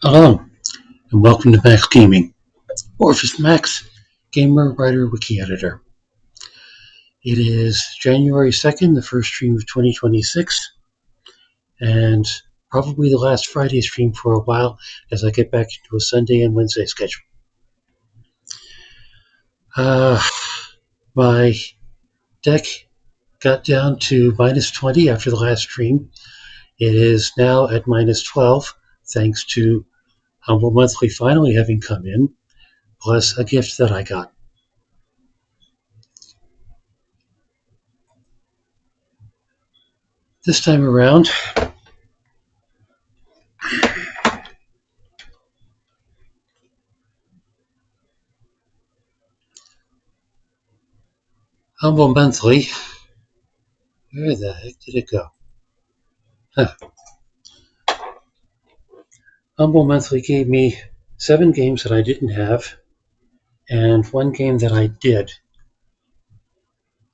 Hello, and welcome to Max Gaming, or just Max, gamer, writer, wiki editor. It is January 2nd, the first stream of 2026, and probably the last Friday stream for a while as I get back into a Sunday and Wednesday schedule. My deck got down to minus 20 after the last stream. It is now at minus 12, thanks to Humble Monthly finally having come in, plus a gift that I got. This time around, Humble Monthly, where the heck did it go? Huh. Humble Monthly gave me 7 games that I didn't have, and 1 game that I did.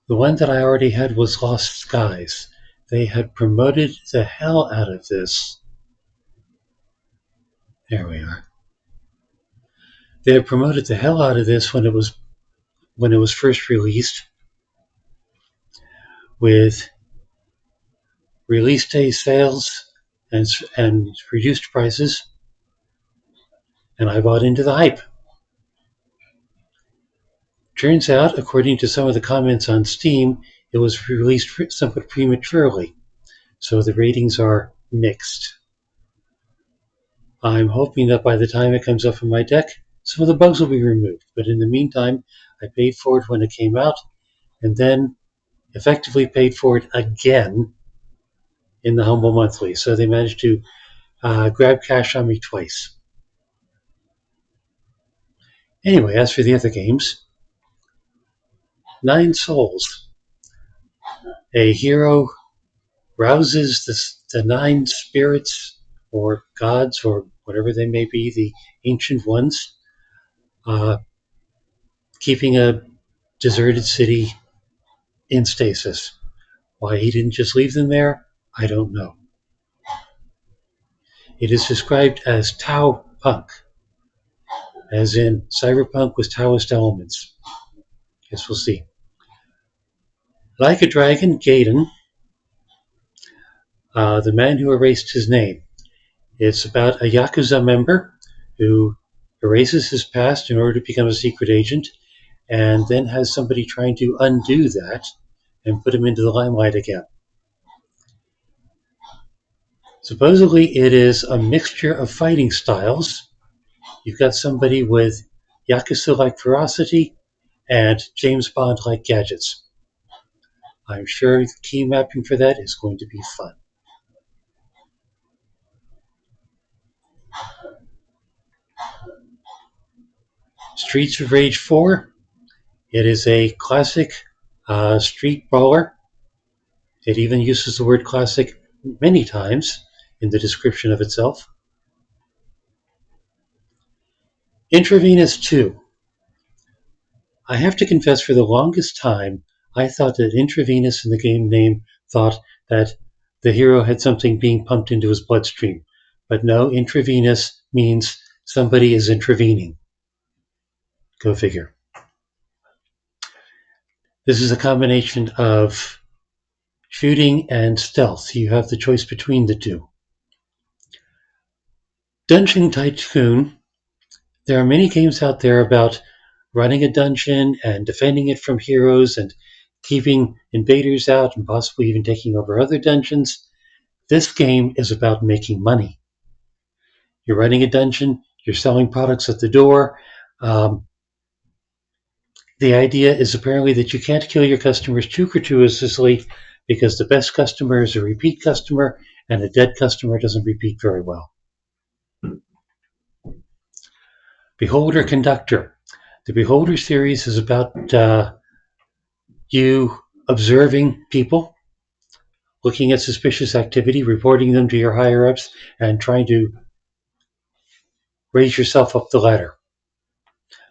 The one that I already had was Lost Skies. They had promoted the hell out of this. There we are. They had promoted the hell out of this when it was first released, with release day sales and reduced prices, and I bought into the hype. Turns out, according to some of the comments on Steam, it was released somewhat prematurely, so the ratings are mixed. I'm hoping that by the time it comes up in my deck, some of the bugs will be removed, but in the meantime, I paid for it when it came out, and then effectively paid for it again in the Humble Monthly, so they managed to grab cash on me twice. Anyway, as for the other games, 9 Souls. A hero rouses the 9 spirits or gods or whatever they may be, the ancient ones, keeping a deserted city in stasis. Why he didn't just leave them there, I don't know. It is described as Tau Punk, as in cyberpunk with Taoist elements. Guess we'll see. Like a Dragon, Gaiden, the man who erased his name. It's about a Yakuza member who erases his past in order to become a secret agent, and then has somebody trying to undo that and put him into the limelight again. Supposedly it is a mixture of fighting styles. You've got somebody with Yakuza-like ferocity and James Bond-like gadgets. I'm sure the key mapping for that is going to be fun. Streets of Rage 4. It is a classic street brawler. It even uses the word classic many times in the description of itself. Intravenous 2. I have to confess, for the longest time, I thought that Intravenous in the game name thought that the hero had something being pumped into his bloodstream. But no, Intravenous means somebody is intervening. Go figure. This is a combination of shooting and stealth. You have the choice between the two. Dungeon Tycoon. There are many games out there about running a dungeon and defending it from heroes and keeping invaders out and possibly even taking over other dungeons. This game is about making money. You're running a dungeon, you're selling products at the door. The idea is apparently that you can't kill your customers too gratuitously because the best customer is a repeat customer, and a dead customer doesn't repeat very well. Beholder Conductor. The Beholder series is about you observing people, looking at suspicious activity, reporting them to your higher-ups, and trying to raise yourself up the ladder.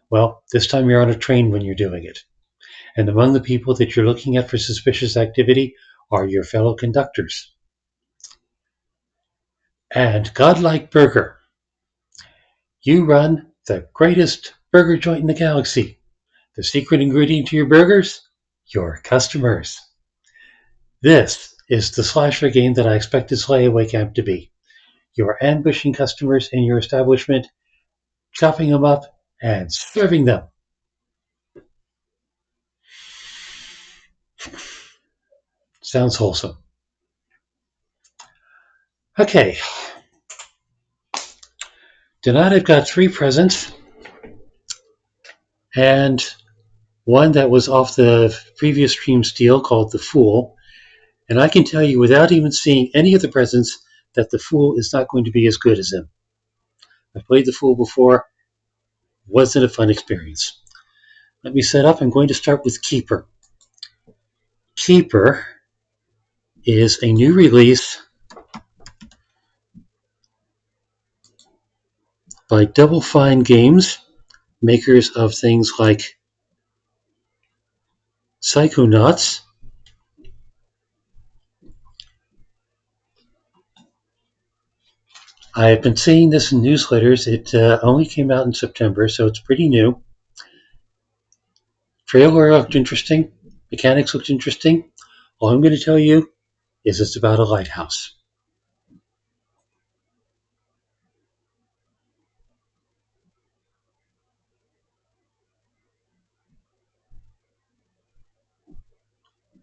Well, this time you're on a train when you're doing it. And among the people that you're looking at for suspicious activity are your fellow conductors. And Godlike Burger. You run the greatest burger joint in the galaxy. The secret ingredient to your burgers? Your customers. This is the slasher game that I expected Slayaway Camp to be. You're ambushing customers in your establishment, chopping them up, and serving them. Sounds wholesome. Okay, tonight I've got 3 presents, and one that was off the previous stream's deal called The Fool. And I can tell you without even seeing any of the presents that The Fool is not going to be as good as him. I've played The Fool before. Wasn't a fun experience. Let me set up. I'm going to start with Keeper. Keeper is a new release by Double Fine Games, makers of things like Psychonauts, I've been seeing this in newsletters. It only came out in September, so it's pretty new. Trailer looked interesting. Mechanics looked interesting. All I'm going to tell you is it's about a lighthouse.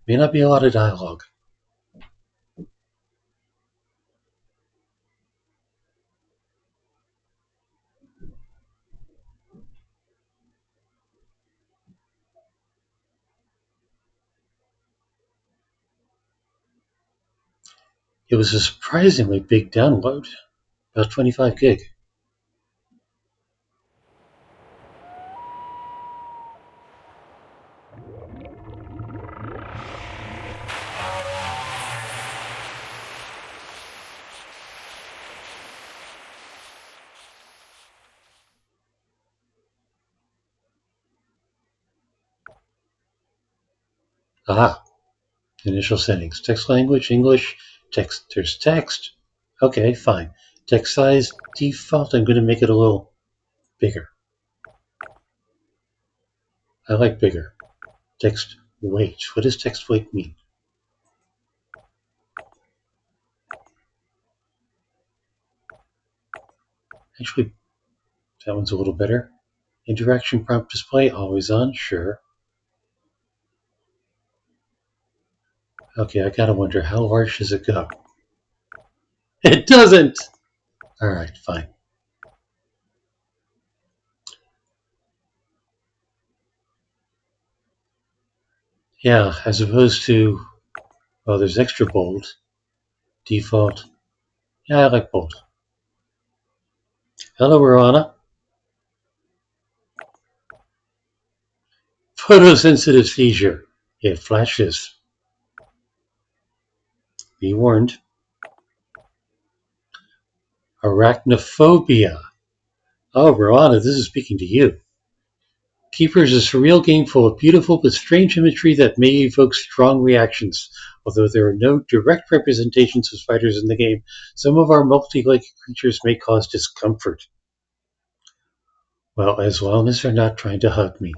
May not be a lot of dialogue. It was a surprisingly big download, about 25 gig. Aha, initial settings. Text language, English, text. There's text. Okay, fine. Text size, default. I'm going to make it a little bigger. I like bigger. Text weight. What does text weight mean? Actually, that one's a little better. Interaction prompt display, always on, sure. Okay, I gotta wonder, how large does it go? It doesn't! Alright, fine. Yeah, as opposed to, well, there's extra bold, default. Yeah, I like bold. Hello, Rana. Photosensitive seizure. It flashes. Be warned. Arachnophobia. Oh, Rowana, this is speaking to you. Keeper is a surreal game full of beautiful but strange imagery that may evoke strong reactions. Although there are no direct representations of spiders in the game, some of our multi-legged creatures may cause discomfort. Well, as long as they're not trying to hug me.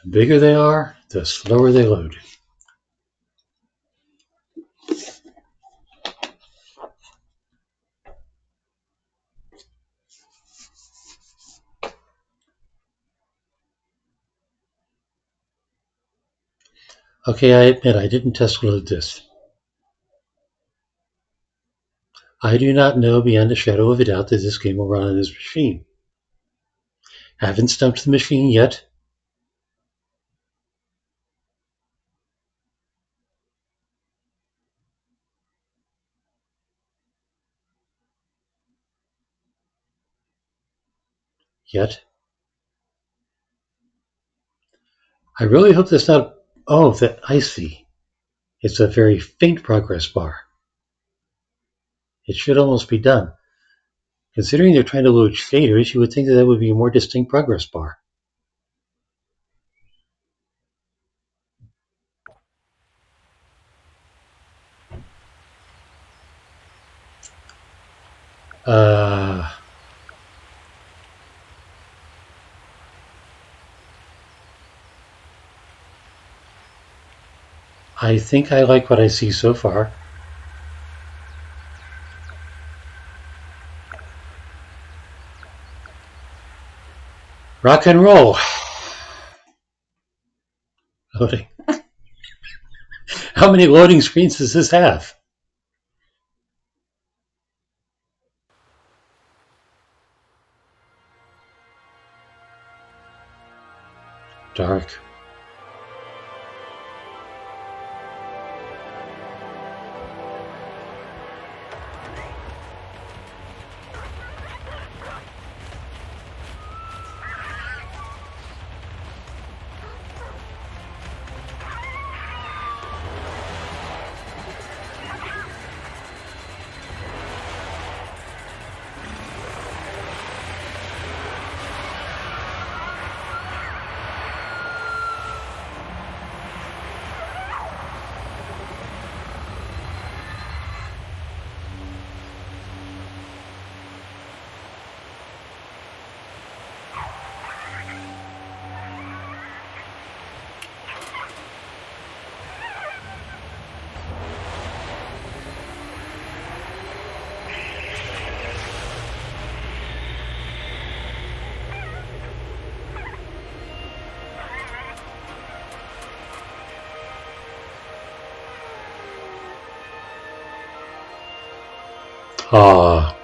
The bigger they are, the slower they load. Okay, I admit I didn't test load this. I do not know beyond a shadow of a doubt that this game will run on this machine. Haven't stumped the machine yet. Yet. I really hope that's not. Oh, that I see. It's a very faint progress bar. It should almost be done. Considering they're trying to load shaders, you would think that would be a more distinct progress bar. I think I like what I see so far. Rock and roll. Loading. How many loading screens does this have? Dark. Ah.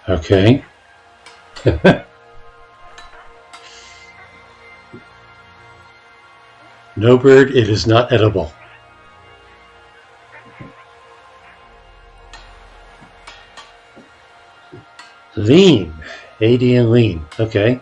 Okay. No bird, it is not edible. Lean. AD and lean. Okay.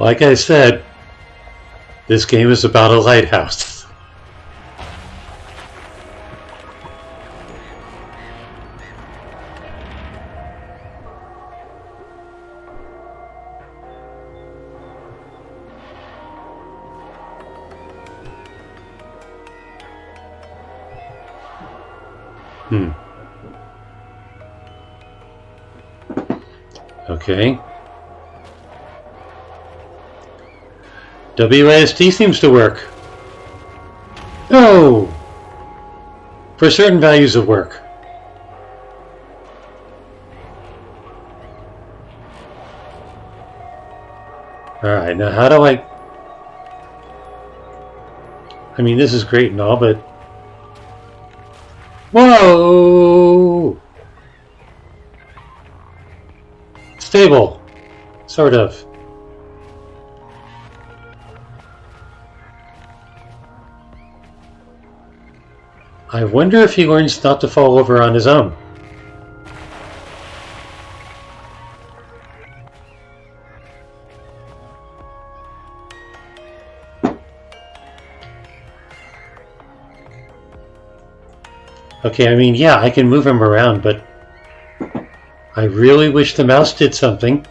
Like I said, this game is about a lighthouse. Okay. WASD seems to work. No! For certain values of work. Alright, now how do I mean, this is great and all, but... Whoa! Stable. Sort of. I wonder if he learns not to fall over on his own. Okay, I mean, yeah, I can move him around, but I really wish the mouse did something.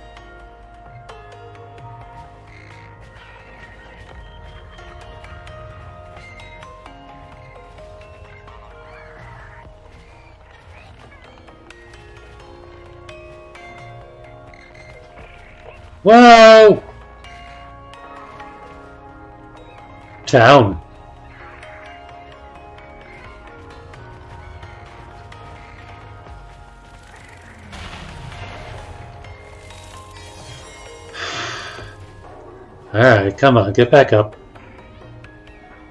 Whoa! Town. Alright, come on, get back up.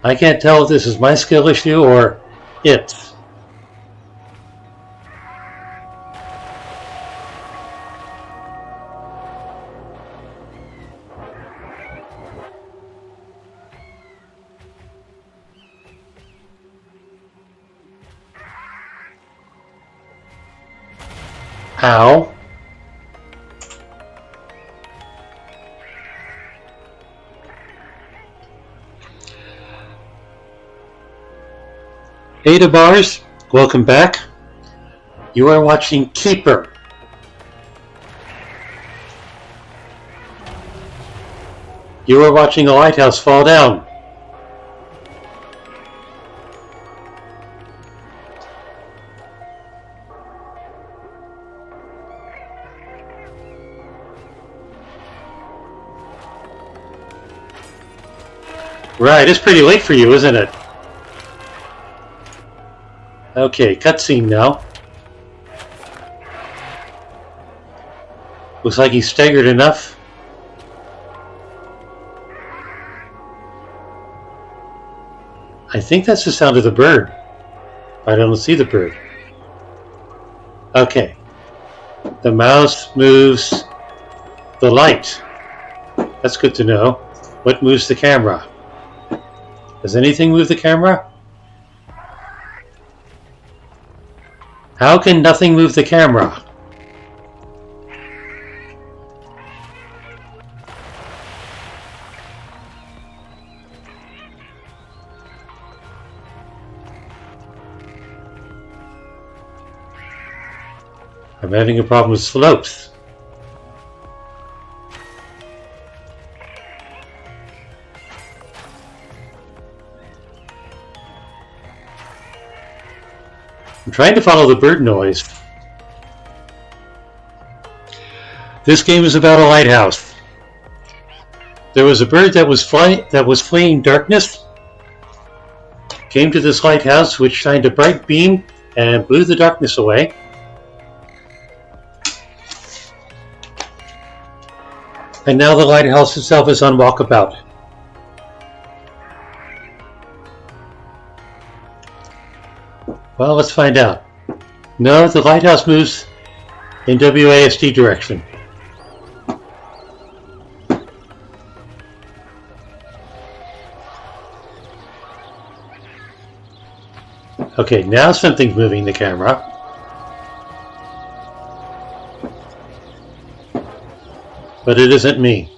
I can't tell if this is my skill issue or its. Ow. Ada Bars, welcome back. You are watching Keeper. You are watching a lighthouse fall down. Right, it's pretty late for you, isn't it? Okay, cutscene now. Looks like he's staggered enough. I think that's the sound of the bird. I don't see the bird. Okay. The mouse moves the light. That's good to know. What moves the camera? Does anything move the camera? How can nothing move the camera? I'm having a problem with slopes. I'm trying to follow the bird noise. This game is about a lighthouse. There was a bird that was fleeing darkness, came to this lighthouse, which shined a bright beam and blew the darkness away. And now the lighthouse itself is on walkabout. Well, let's find out. No, the lighthouse moves in WASD direction. Okay, now something's moving the camera. But it isn't me.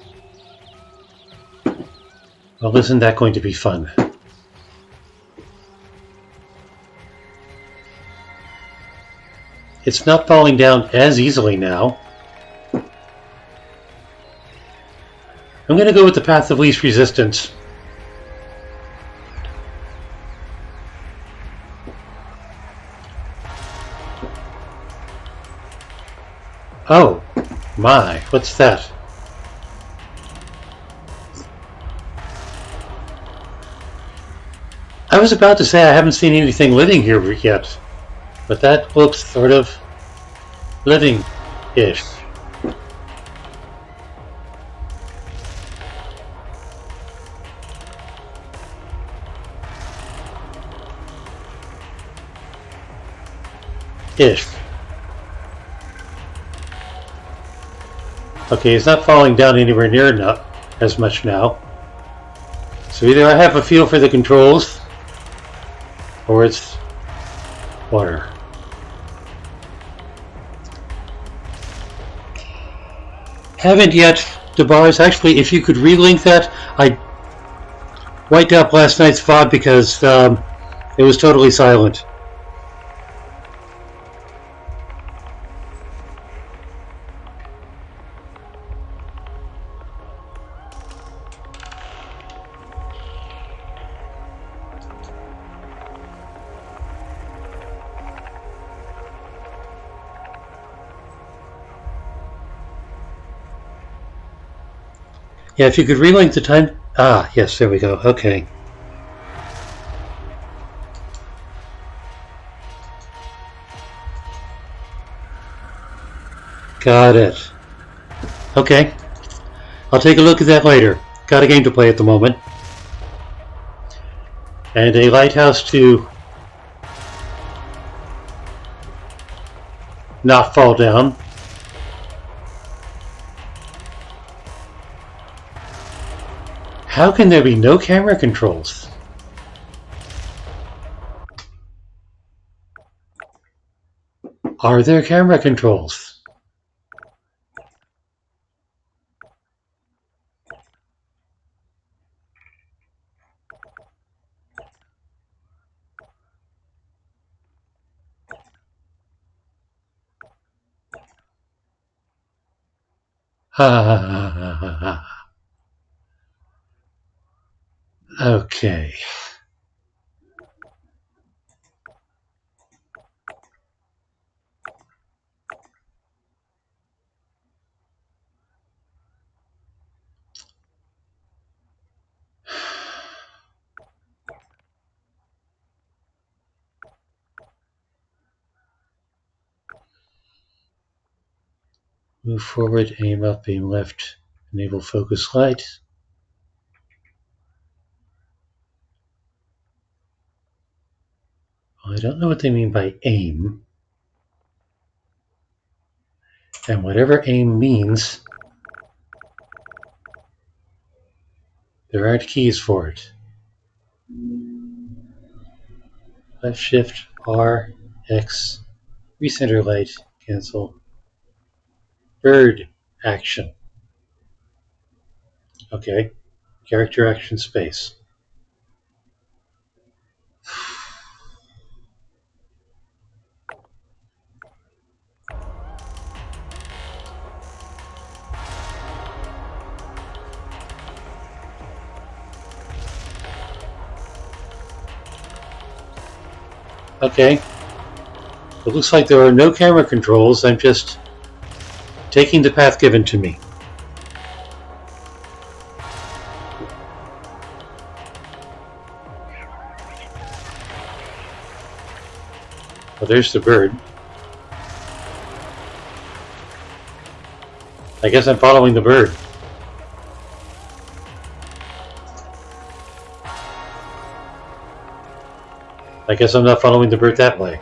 Well, isn't that going to be fun? It's not falling down as easily now. I'm going to go with the path of least resistance. Oh, my, what's that? I was about to say I haven't seen anything living here yet, but that looks sort of living-ish. Ish. Okay, it's not falling down anywhere near enough as much now. So either I have a feel for the controls, or it's water. Haven't yet. The bars, actually, if you could relink that, I wiped out last night's VOD because it was totally silent. Yeah, if you could relink the time. Ah, yes, there we go. Okay. Got it. Okay. I'll take a look at that later. Got a game to play at the moment. And a lighthouse to not fall down. How can there be no camera controls? Are there camera controls? Ha ha ha ha ha. Okay. Move forward, aim up, aim left, enable focus light. Well, I don't know what they mean by aim. And whatever aim means, there aren't keys for it. Left shift, R, X, recenter light, cancel. Bird action. Okay. Character action space. Okay. It looks like there are no camera controls. I'm just taking the path given to me. Well, there's the bird. I guess I'm following the bird. I guess I'm not following the bird that way.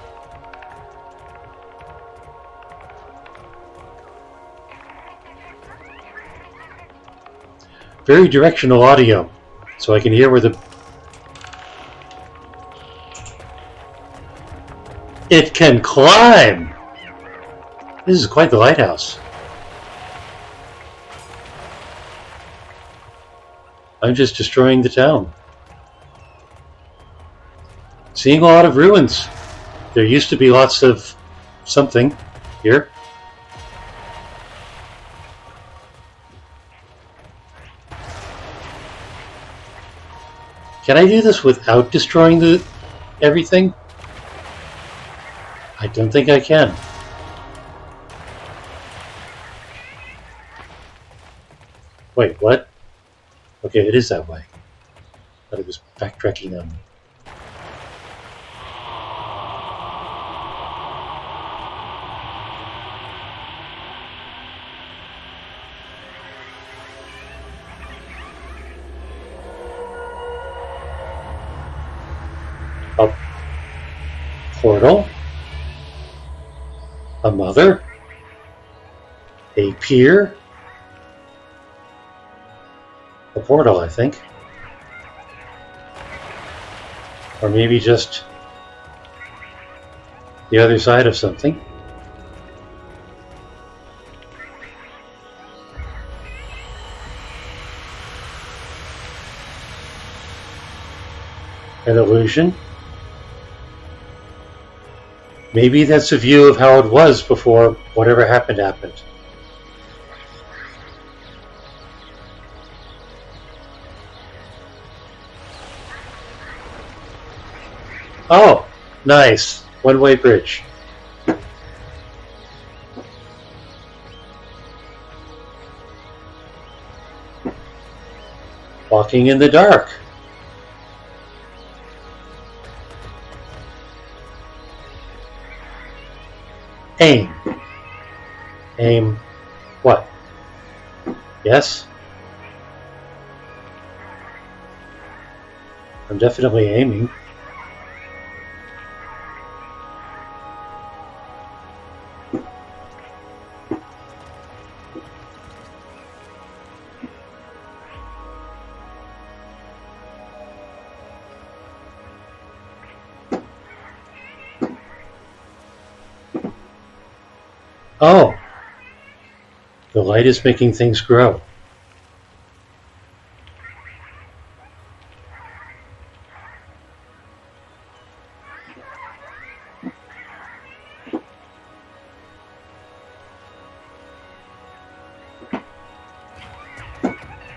Very directional audio, so I can hear where the... It can climb! This is quite the lighthouse. I'm just destroying the town. Seeing a lot of ruins. There used to be lots of something here. Can I do this without destroying everything? I don't think I can. Wait, what? Okay, it is that way. But it was backtracking on me. A portal, a mother, a pier, a portal, I think. Or maybe just the other side of something. An illusion. Maybe that's a view of how it was before whatever happened happened. Oh, nice. One-way bridge. Walking in the dark. Aim. Aim. What? Yes? I'm definitely aiming. Oh! The light is making things grow.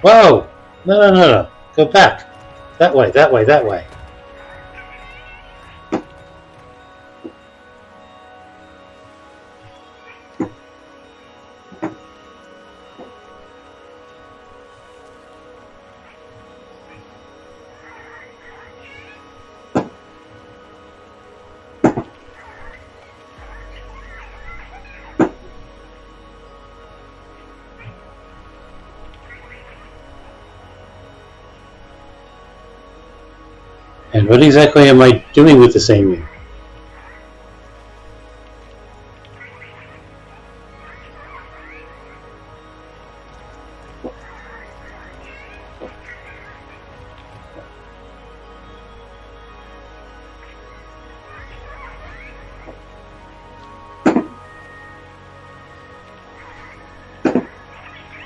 Whoa! No. Go back. That way. And what exactly am I doing with this aiming?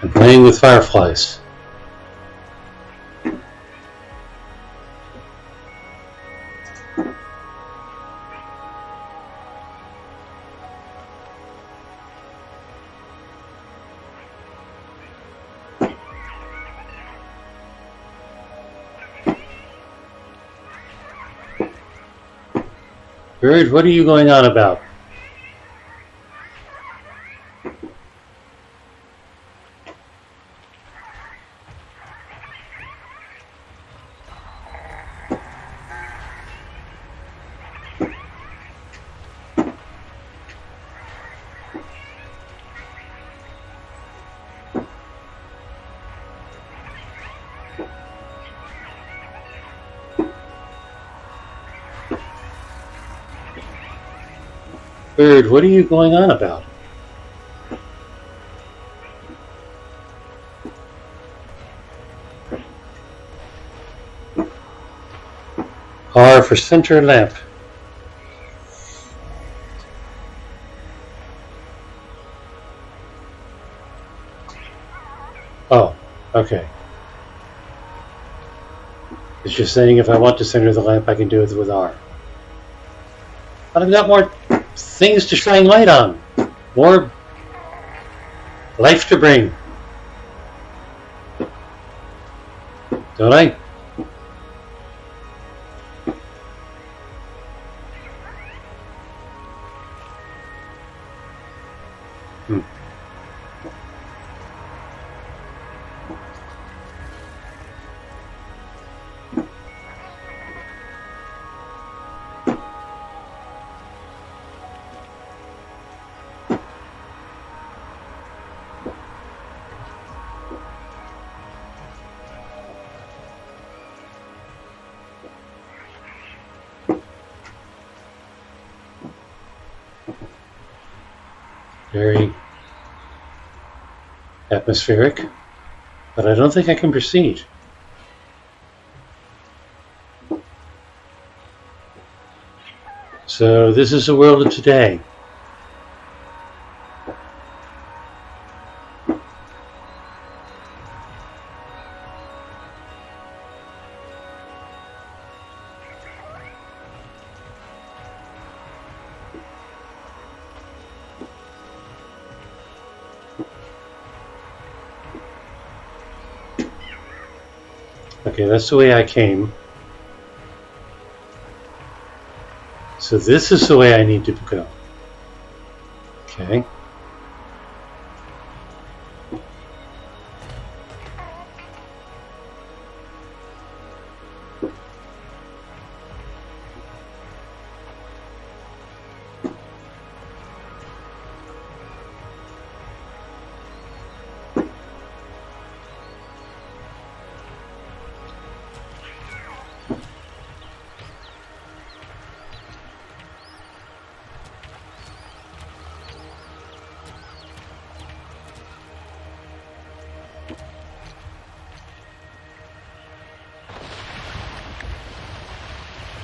I'm playing with fireflies. Bird, what are you going on about? Bird, what are you going on about? R for center lamp. Oh, okay. It's just saying if I want to center the lamp, I can do it with R. But I've got more things to shine light on. More life to bring. Don't I? Very atmospheric, but I don't think I can proceed. So this is the world of today. Okay, that's the way I came. So this is the way I need to go. Okay.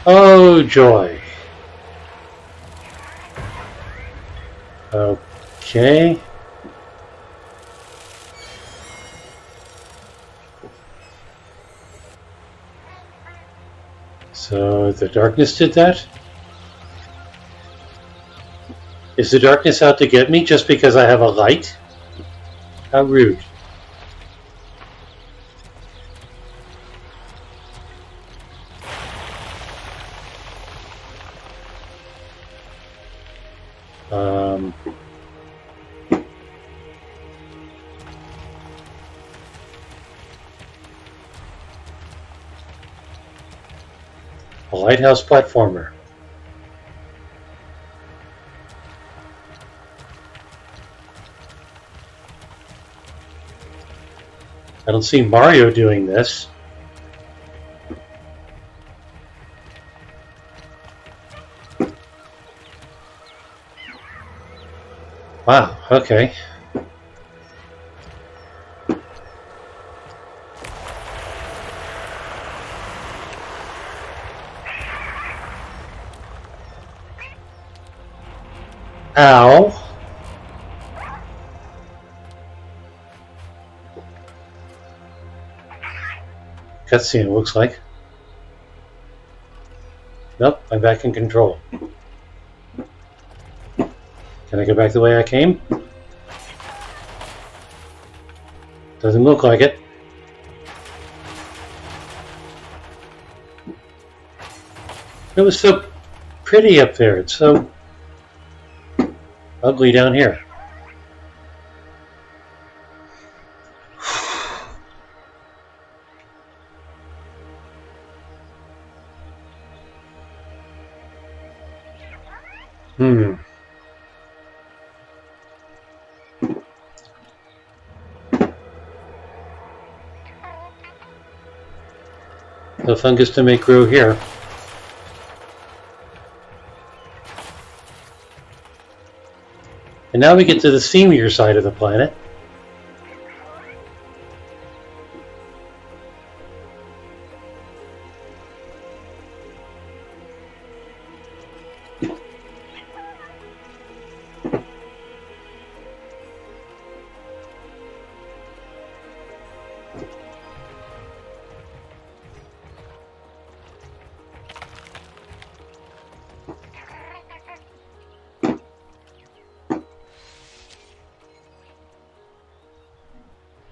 Oh, joy. Okay. So the darkness did that? Is the darkness out to get me just because I have a light? How rude. Um, a lighthouse platformer. I don't see Mario doing this. Wow, okay. Ow. Cutscene, looks like. Nope, I'm back in control. Can I go back the way I came? Doesn't look like it. It was so pretty up there. It's so ugly down here. No fungus to make grow here. And now we get to the seamier side of the planet.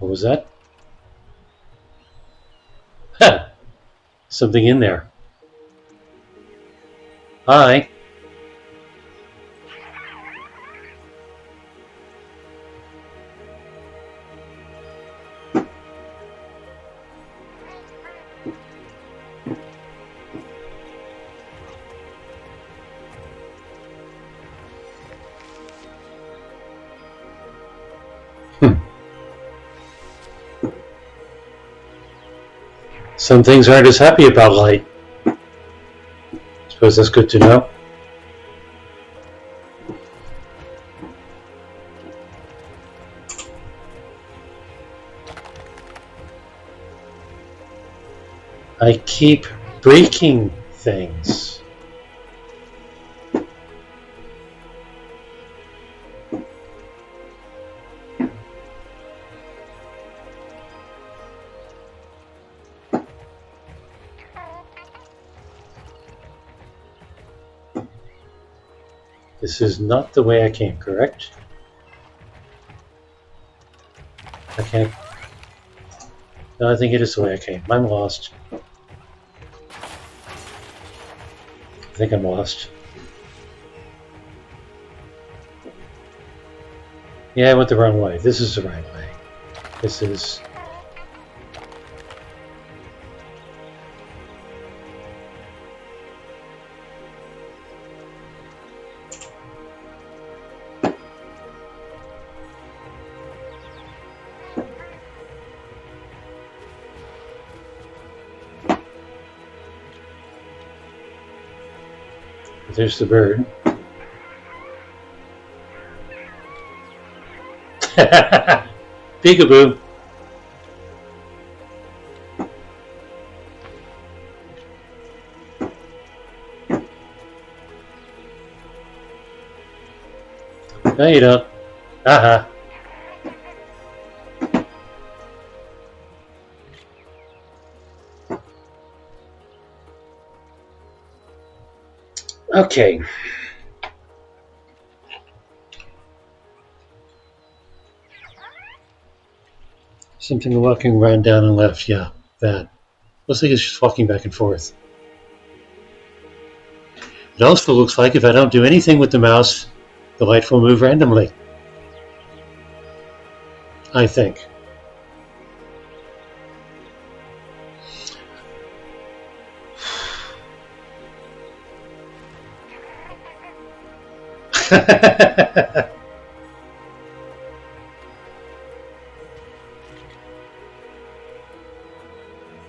What was that? Ha! Something in there. Hi. Some things aren't as happy about light. Suppose that's good to know. I keep breaking things. This is not the way I came, correct? I can't. No, I think it is the way I came. I'm lost. I think I'm lost. Yeah, I went the wrong way. This is the right way. This is... There's the bird. Peekaboo. No, you don't. Aha. Okay. Something walking around down and left. Yeah, that. Looks like it's just walking back and forth. It also looks like if I don't do anything with the mouse, the light will move randomly. I think.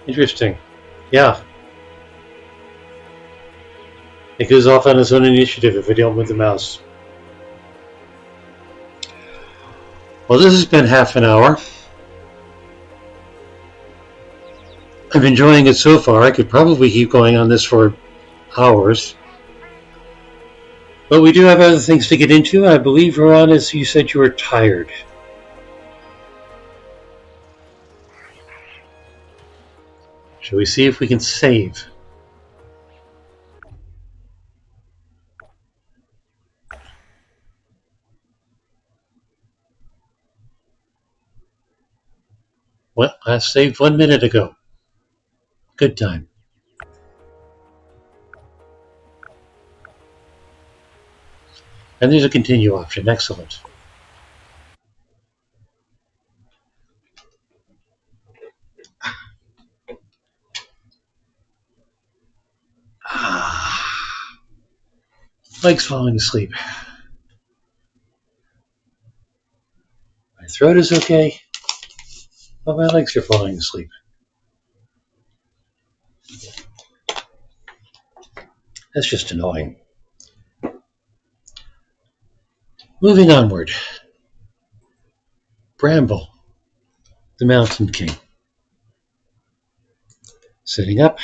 Interesting. Yeah, it goes off on its own initiative if I don't move the mouse. Well, this has been half an hour. I'm enjoying it so far. I could probably keep going on this for hours. But we do have other things to get into. I believe, Ron, as you said, you were tired. Shall we see if we can save? Well, I saved 1 minute ago. Good time. And there's a continue option. Excellent. Legs falling asleep. My throat is okay, but my legs are falling asleep. That's just annoying. Moving onward. Bramble, the Mountain King. Sitting up.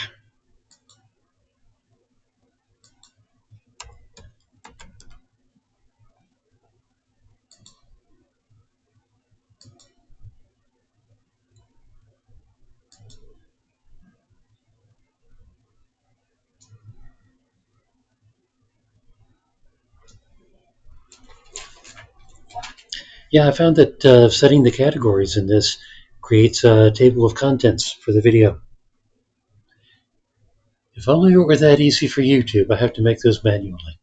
Yeah, I found that setting the categories in this creates a table of contents for the video. If only it were that easy for YouTube. I have to make those manually.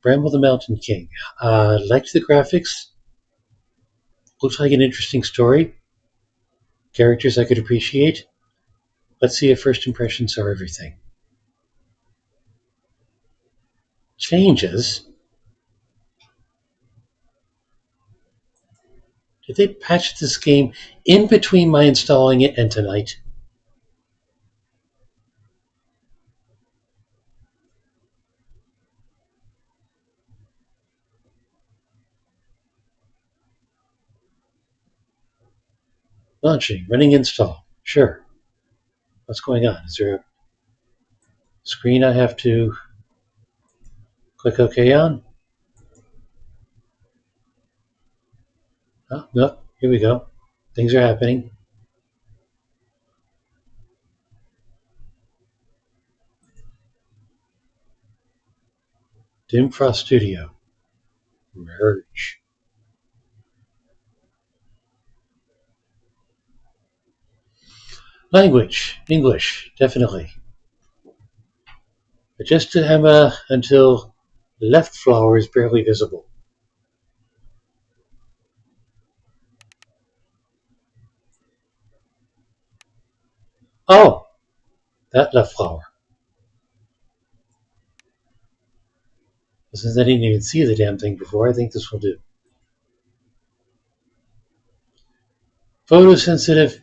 Bramble the Mountain King. Liked the graphics. Looks like an interesting story. Characters I could appreciate. Let's see if first impressions are everything. Changes? Did they patch this game in between my installing it and tonight? Launching, running install. Sure. What's going on? Is there a screen I have to click OK on? Oh, no. Here we go. Things are happening. Dim Frost Studio. Merge. Language. English. Definitely. Adjust to hammer until left flower is barely visible. Oh, that left flower. Since I didn't even see the damn thing before, I think this will do. Photosensitive.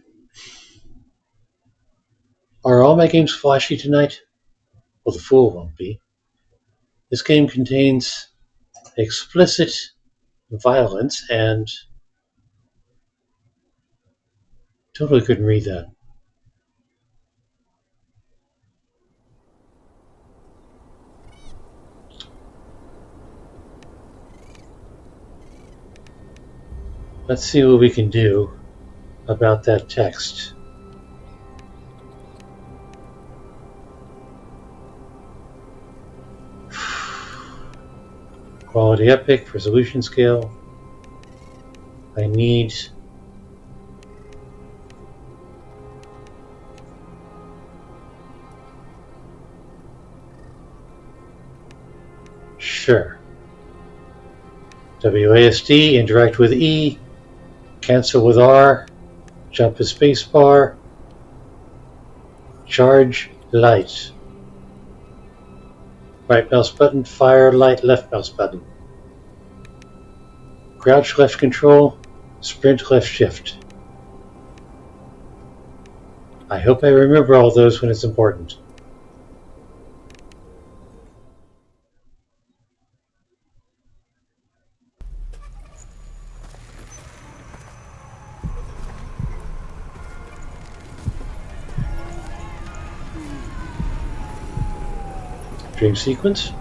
Are all my games flashy tonight? Well, the Fool won't be. This game contains explicit violence and totally couldn't read that. Let's see what we can do about that text. Quality epic, resolution scale. I need sure. WASD, interact with E, cancel with R, jump with spacebar, charge light. Right mouse button, fire light, left mouse button. Crouch left control, sprint left shift. I hope I remember all those when it's important. Dream sequence.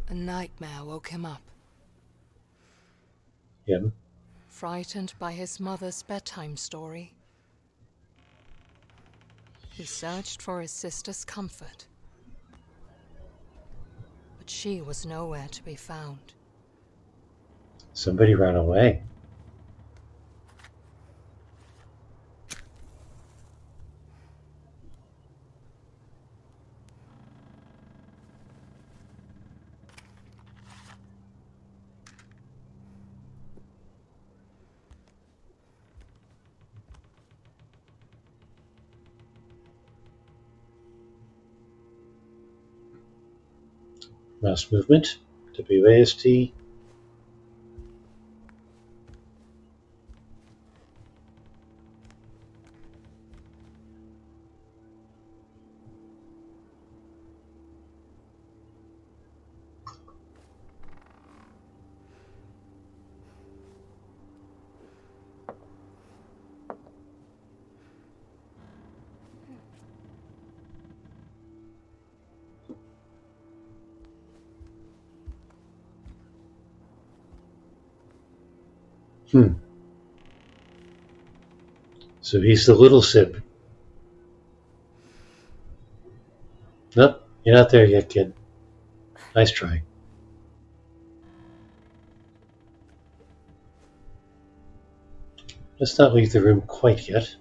A nightmare woke him up. Him. Frightened by his mother's bedtime story, he searched for his sister's comfort. But she was nowhere to be found. Somebody ran away. Mouse movement. WASD. So he's the little sip. Nope, you're not there yet, kid. Nice try. Let's not leave the room quite yet.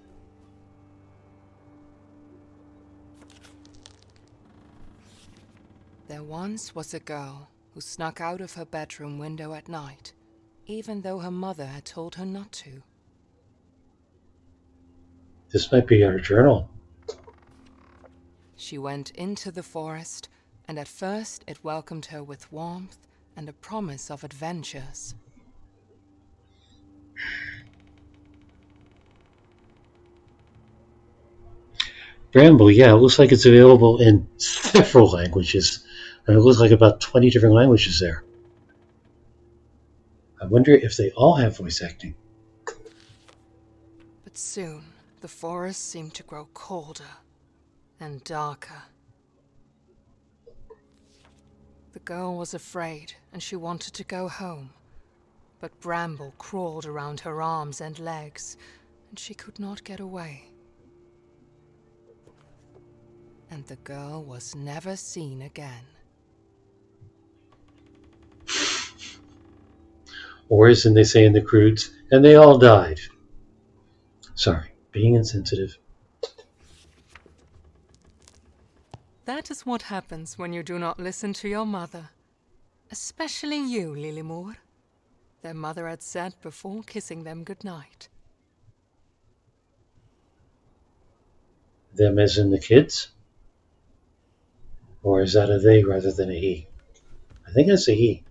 There once was a girl who snuck out of her bedroom window at night, even though her mother had told her not to. This might be our journal. She went into the forest, and at first it welcomed her with warmth and a promise of adventures. Bramble, yeah, it looks like it's available in several languages. And it looks like about 20 different languages there. I wonder if they all have voice acting. But soon, the forest seemed to grow colder and darker. The girl was afraid, and she wanted to go home. But Bramble crawled around her arms and legs, and she could not get away. And the girl was never seen again. Or as they say in the Croods, and they all died. Sorry, being insensitive. That is what happens when you do not listen to your mother. Especially you, Lilymoor, their mother had said before kissing them goodnight. Them as in the kids? Or is that a they rather than a he? I think it's a he.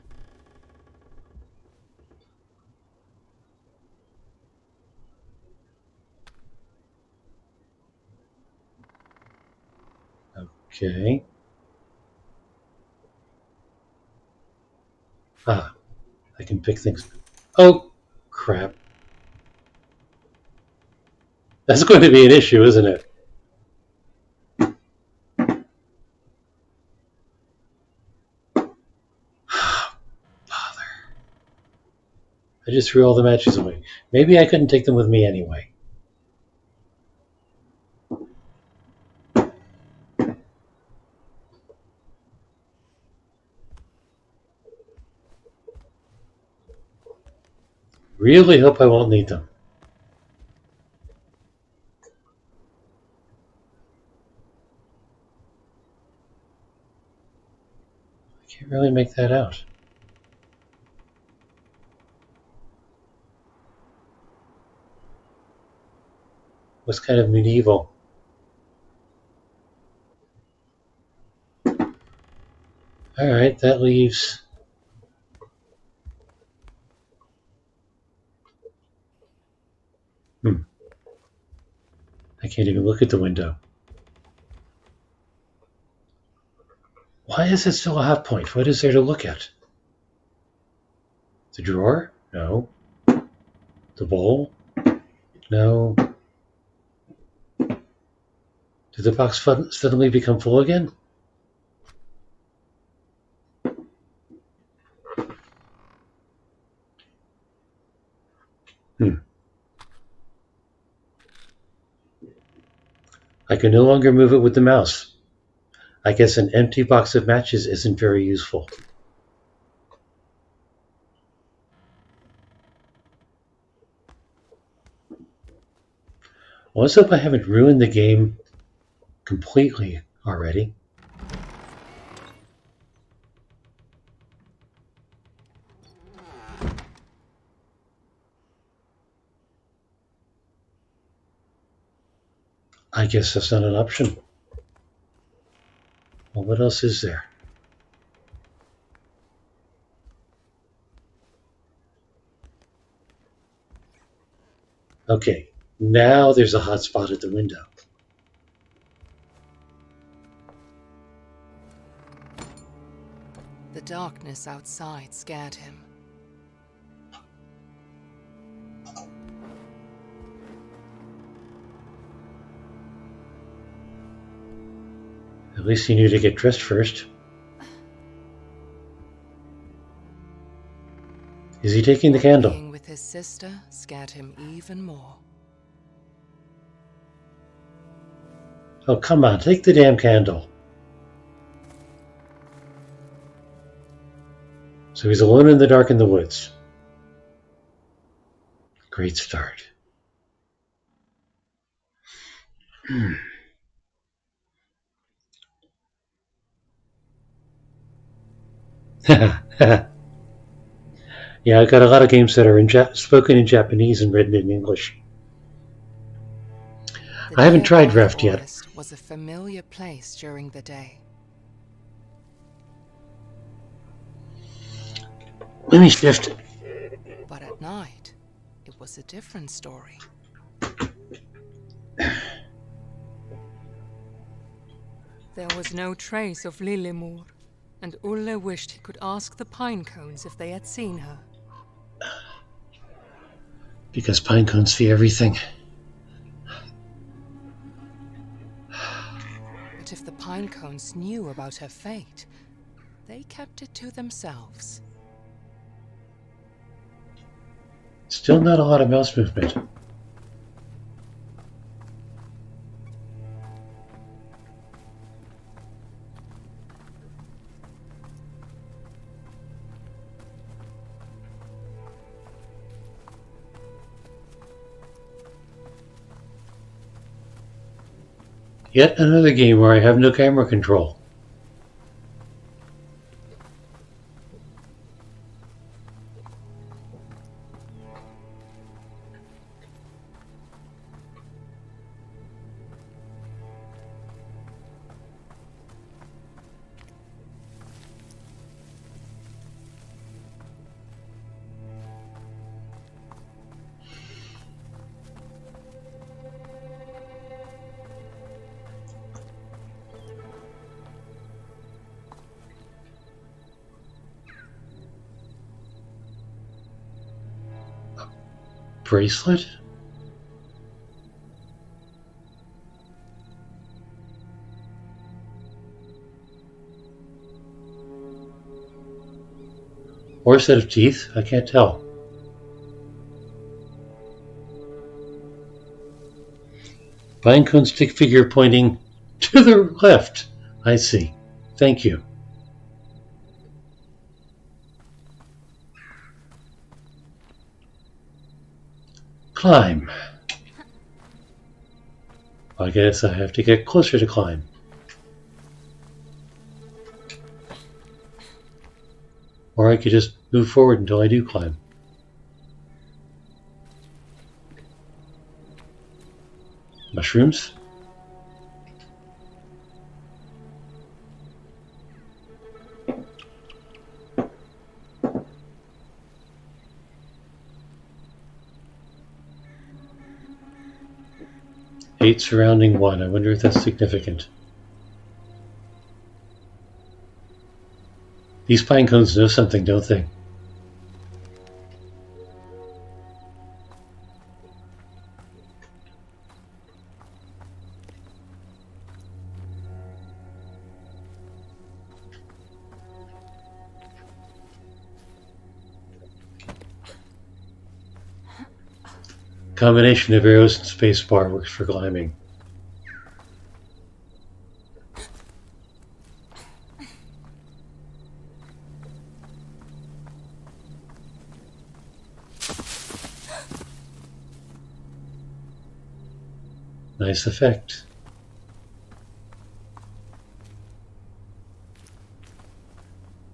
Okay. Ah, I can pick things. Oh, crap. That's going to be an issue, isn't it? I just threw all the matches away. Maybe I couldn't take them with me anyway. Really hope I won't need them. I can't really make that out. What's kind of medieval? Alright, that leaves... I can't even look at the window. Why is it still a hot point? What is there to look at? The drawer? No. The bowl? No. Did the box suddenly become full again? I can no longer move it with the mouse. I guess an empty box of matches isn't very useful. Well, let's hope I haven't ruined the game completely already. I guess that's not an option. Well, what else is there? Okay, now there's a hot spot at the window. The darkness outside scared him. At least he knew to get dressed first. Is he taking the candle? Being with his sister scared him even more. Oh, come on, take the damn candle. So he's alone in the dark in the woods. Great start. Yeah, I've got a lot of games that are spoken in Japanese and written in English. I haven't tried Reft yet. The forest was a familiar place during the day. Let me shift. But at night, it was a different story. There was no trace of Lilimur, and Ulle wished he could ask the pine cones if they had seen her. Because pine cones see everything. But if the pine cones knew about her fate, they kept it to themselves. Still not a lot of mouse movement. Yet another game where I have no camera control. Bracelet? Or a set of teeth? I can't tell. Pinecone stick figure pointing to the left. I see. Thank you. Climb. I guess I have to get closer to climb. Or I could just move forward until I do climb. Mushrooms? Eight surrounding one. I wonder if that's significant. These pine cones know something, don't they? Combination of arrows and spacebar works for climbing. Nice effect.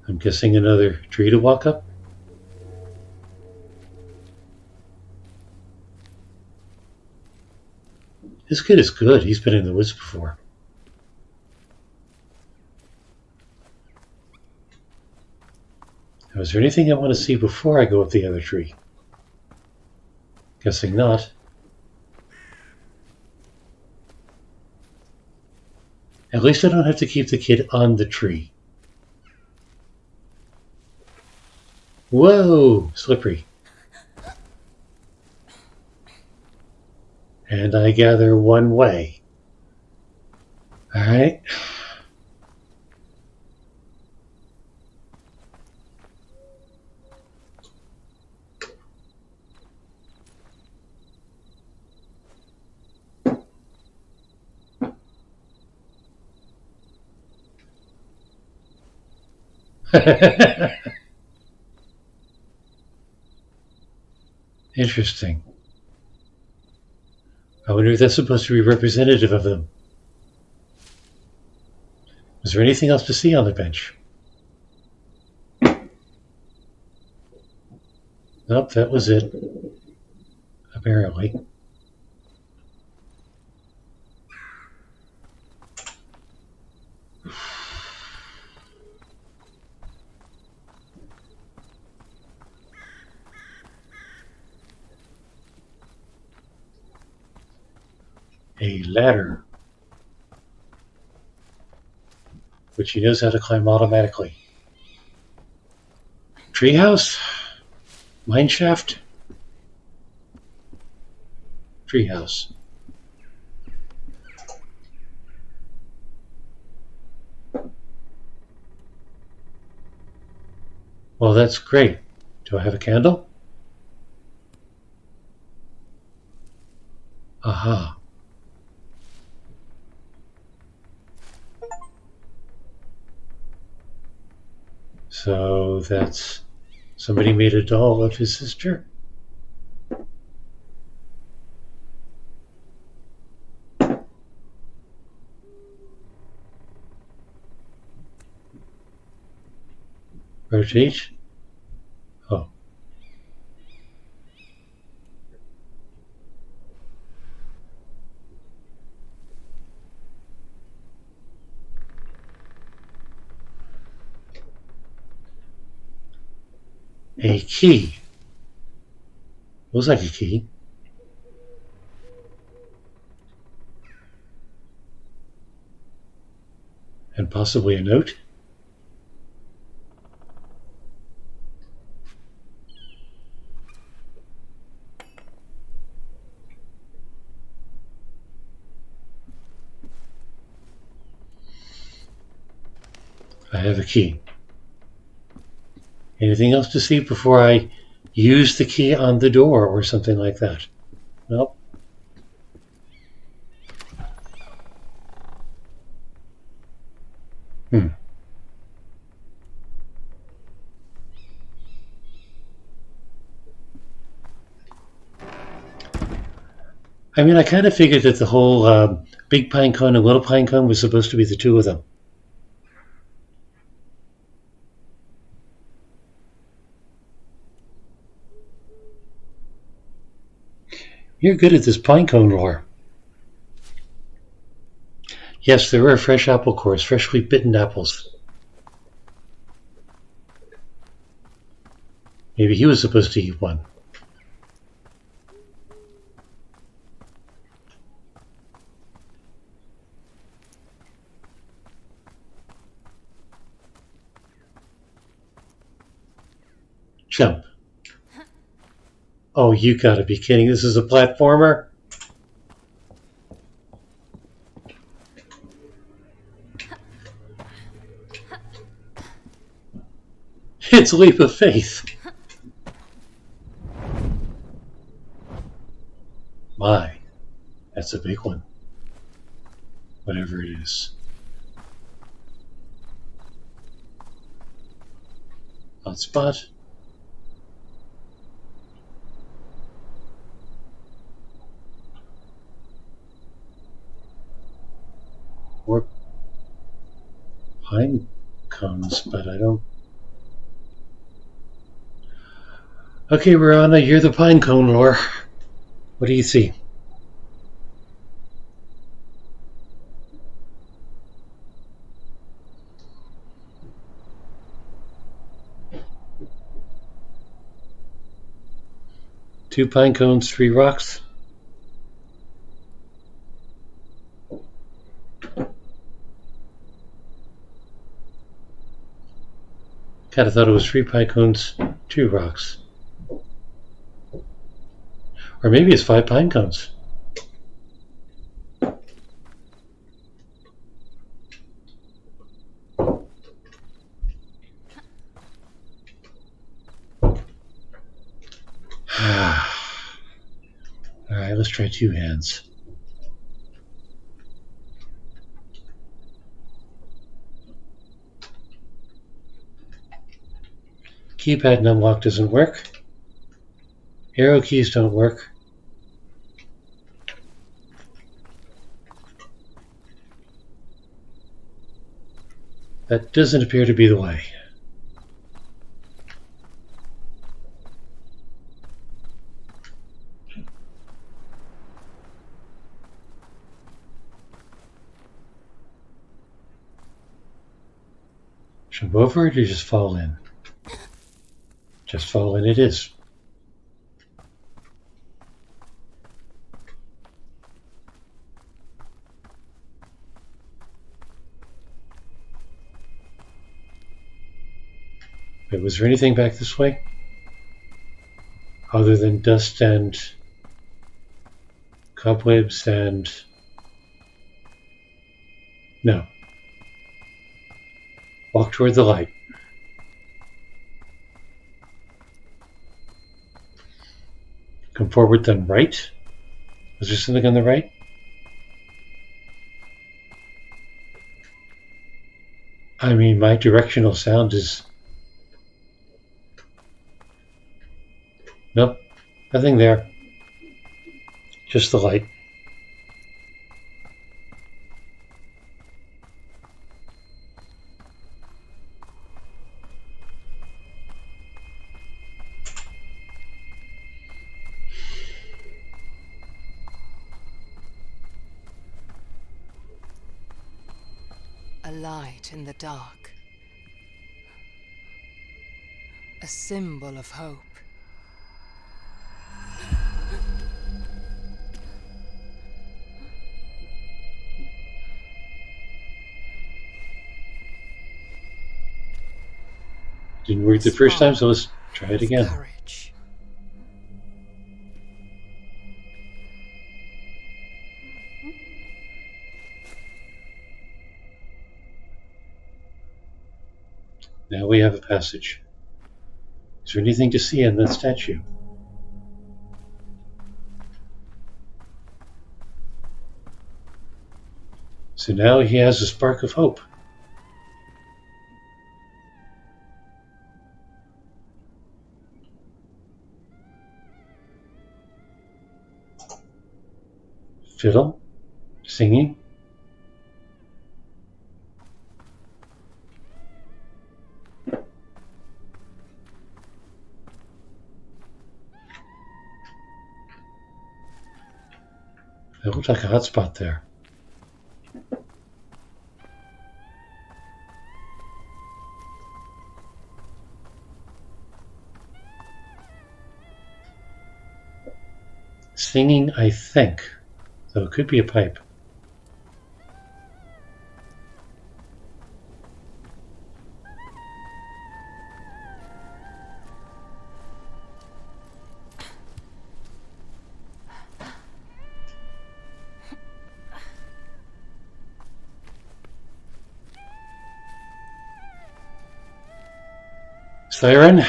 I'm guessing another tree to walk up. This kid is good. He's been in the woods before. Now, is there anything I want to see before I go up the other tree? Guessing not. At least I don't have to keep the kid on the tree. Whoa! Slippery. And I gather one way. Alright. Interesting. I wonder if that's supposed to be representative of them. Was there anything else to see on the bench? Nope, that was it. Apparently. A ladder, which he knows how to climb automatically. Treehouse? Mineshaft? Treehouse. Well, that's great. Do I have a candle? Aha. So that's somebody made a doll of his sister? Rotate? Oh. A key. Looks like a key. And possibly a note. I have a key. Anything else to see before I use the key on the door or something like that? Nope. Hmm. I mean, I kind of figured that the whole big pine cone and little pine cone was supposed to be the two of them. You're good at this pine cone lore. Yes, there are fresh apple cores, freshly bitten apples. Maybe he was supposed to eat one. Jump. Oh, you gotta be kidding. This is a platformer? It's a leap of faith. My, that's a big one. Whatever it is. Hot spot. Or pine cones, but I don't. Okay, Rana, you're the pine cone lore. What do you see? Two pine cones, three rocks. Kind of thought it was three pine cones, two rocks. Or maybe it's five pine cones. Alright, let's try two hands. Keypad and unlock doesn't work. Arrow keys don't work. That doesn't appear to be the way. Jump over it or just fall in? Just fall in it is. Wait, was there anything back this way? Other than dust and cobwebs and... No. Walk toward the light. Come forward then right. Was there something on the right? I mean, my directional sound is... Nope. Nothing there. Just the light. A light in the dark. A symbol of hope. Didn't work the first time, so let's try it again. Courage. Now we have a passage. Is there anything to see in that statue? So now he has a spark of hope. Fiddle? Singing? It looked like a hotspot there. Singing, I think. Though it could be a pipe. Siren?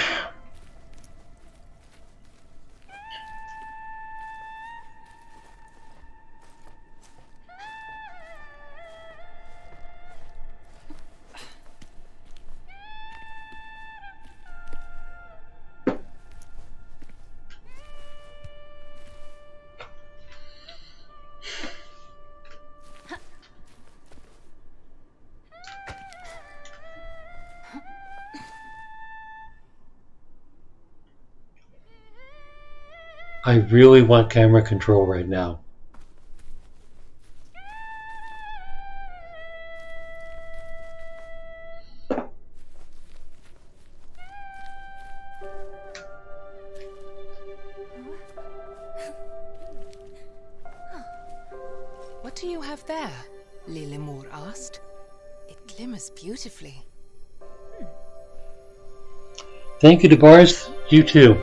I really want camera control right now. What do you have there? Lilimur asked. It glimmers beautifully. Thank you to Bars. You too.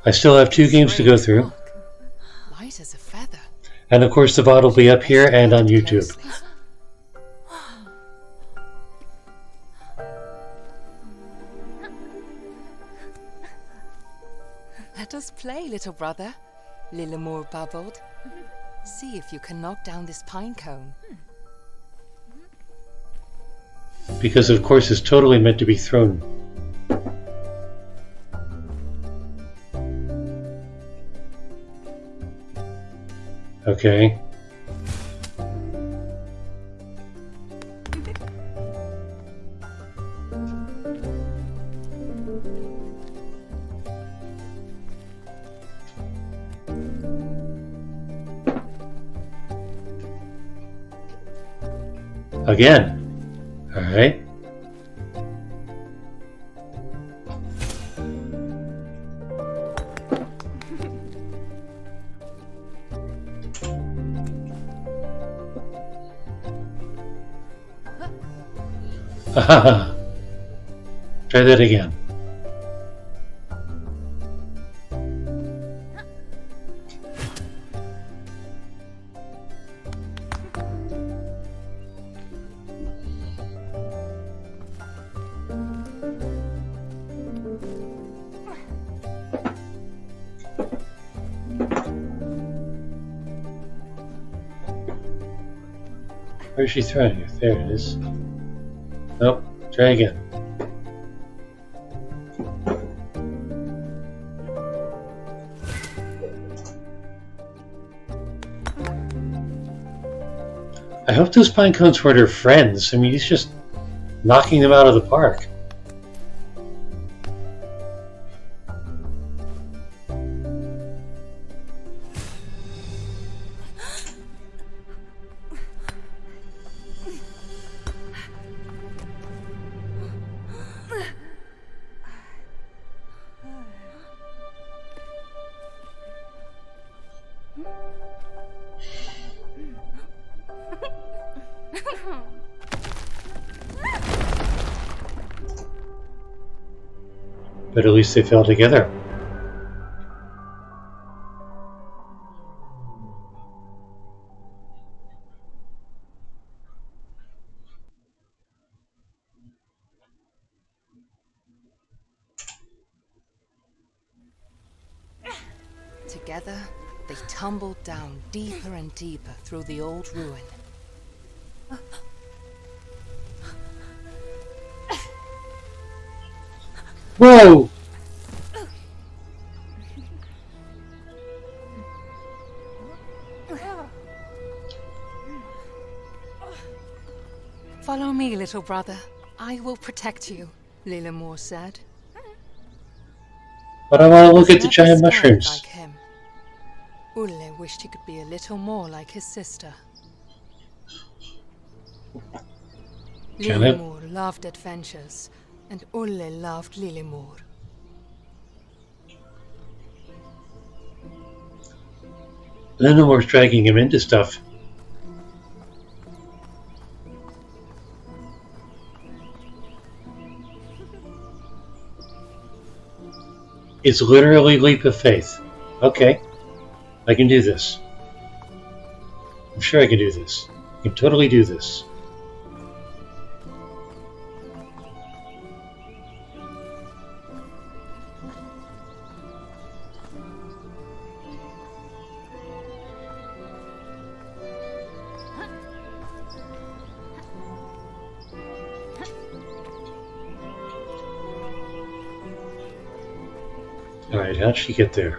I still have 2 games to go through. Light as a feather. And of course the VOD will be up here and on YouTube. Let us play, little brother, Lilimur babbled. See if you can knock down this pine cone. Because of course it's totally meant to be thrown. Okay. Again. All right. Try that again. Where's she throwing it? There it is. Nope. Try again. I hope those pine cones weren't her friends. I mean, he's just knocking them out of the park. But at least they fell together. Together, they tumbled down deeper and deeper through the old ruin. Whoa! Follow me, little brother. I will protect you, Lilimore said. But I want He to look was at the never giant scared like mushrooms. him. Ulle wished he could be a little more like his sister. Can Lilimore loved adventures, and Ulle loved Lilimore. Lenore's dragging him into stuff. It's literally leap of faith. Okay, I can do this. I'm sure I can do this. I can totally do this. Alright, how'd she get there?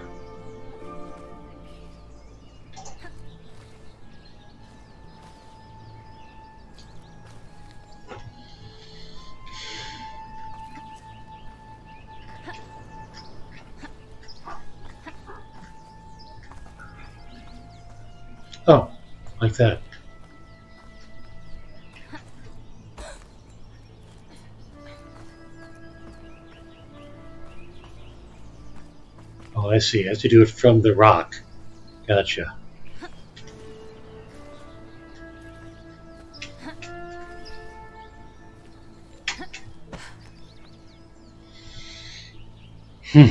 Oh, like that. Oh, I see. I have to do it from the rock. Gotcha. Hmm.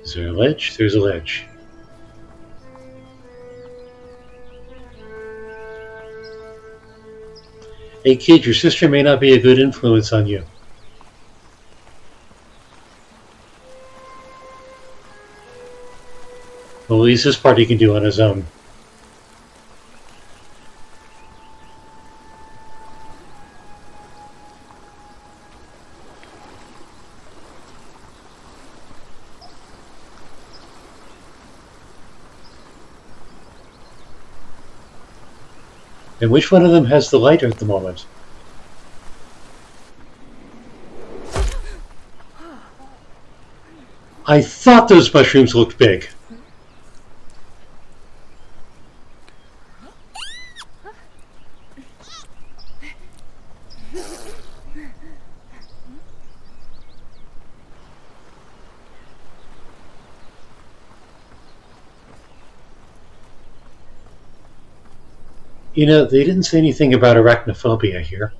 Is there a ledge? There's a ledge. Hey kid, your sister may not be a good influence on you. Well, at least this part he can do on his own. And which one of them has the lighter at the moment? I thought those mushrooms looked big. You know, they didn't say anything about arachnophobia here.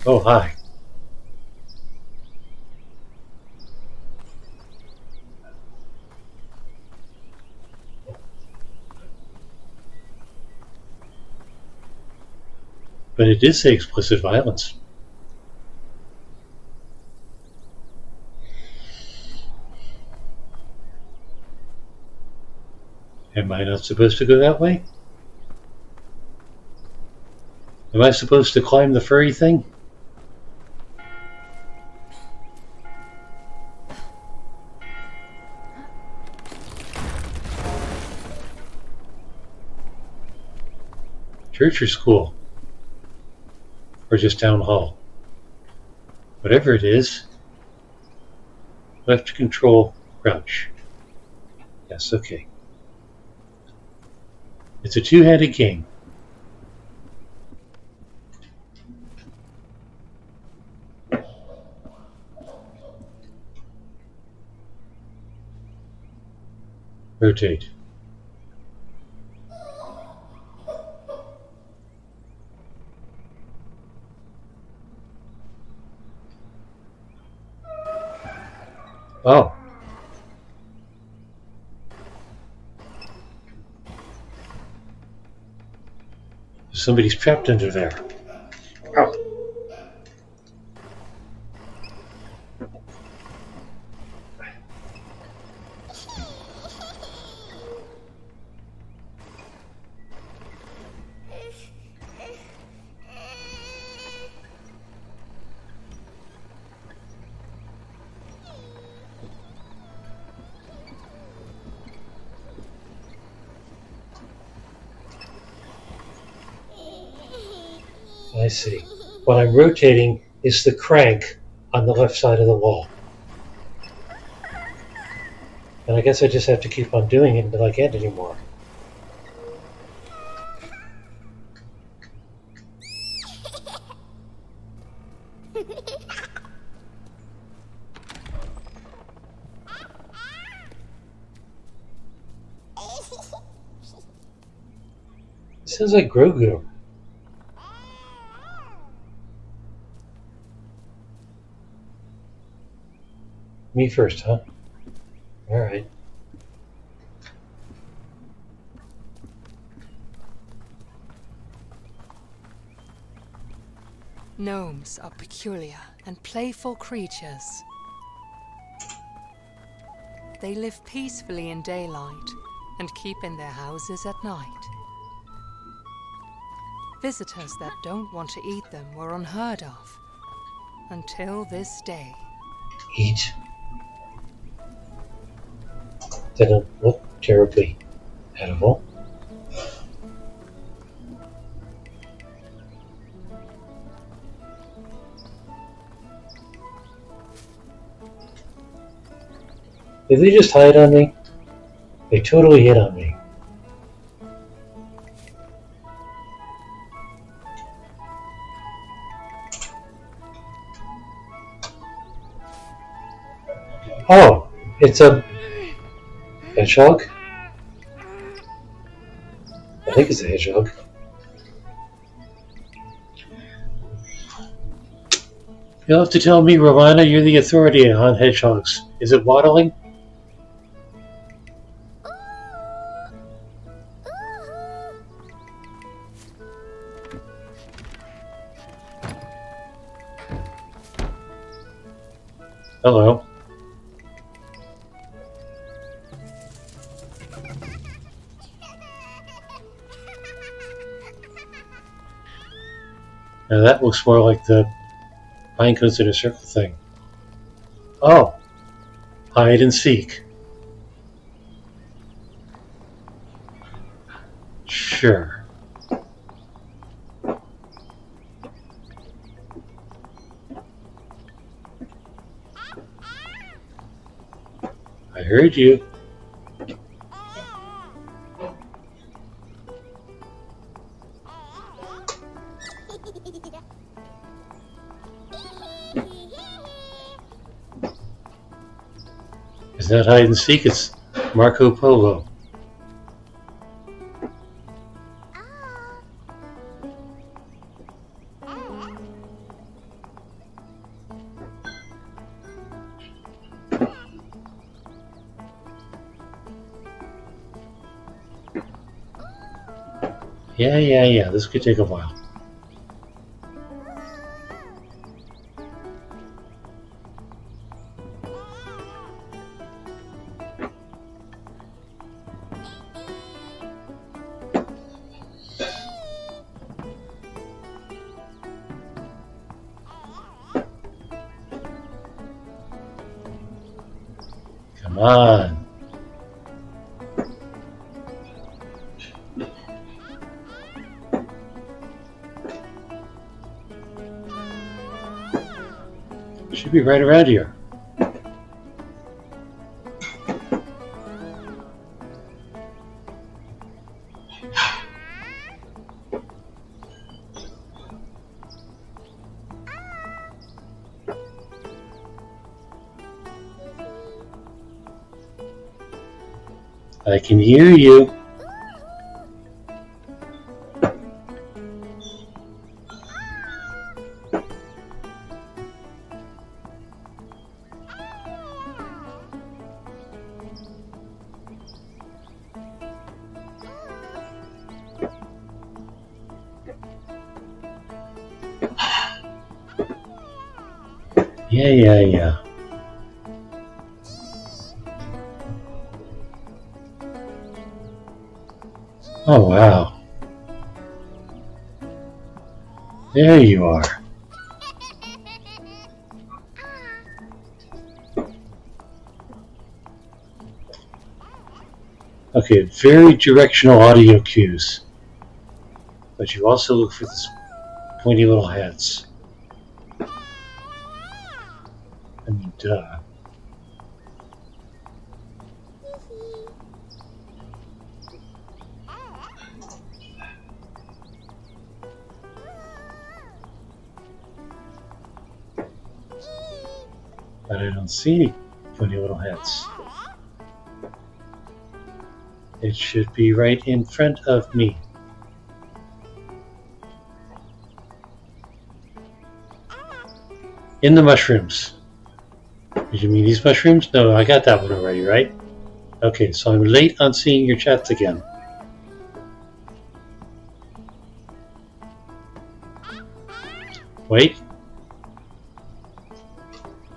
Oh, hi. But it did say explicit violence. Am I not supposed to go that way? Am I supposed to climb the furry thing? Church or school? Or just town hall? Whatever it is. Left control, crouch. Yes, okay. It's a two-handed game. Rotate. Oh. Somebody's trapped under there. Oh. I see. What I'm rotating is the crank on the left side of the wall. And I guess I just have to keep on doing it until I can't anymore. It sounds like Grogu. Me first, huh? Alright. Gnomes are peculiar and playful creatures. They live peacefully in daylight and keep in their houses at night. Visitors that don't want to eat them were unheard of until this day. Eat. They don't look terribly edible. Did they just hide on me? They totally hit on me. Oh, it's a hedgehog? I think it's a hedgehog. You'll have to tell me, Romana, you're the authority on hedgehogs. Is it waddling? Hello. Now that looks more like the pine cones in a circle thing. Oh, hide and seek. Sure. I heard you. It's not hide and seek, it's Marco Polo. Yeah. This could take a while. Come on. Should be right around here. I can hear you. Yeah. Oh, wow. There you are. Okay, very directional audio cues. But you also look for this Pointy little hats. I mean, duh. But I don't see any pointy little hats. It should be right in front of me. In the mushrooms. Did you mean these mushrooms? No, I got that one already, right? Okay, so I'm late on seeing your chats again. Wait.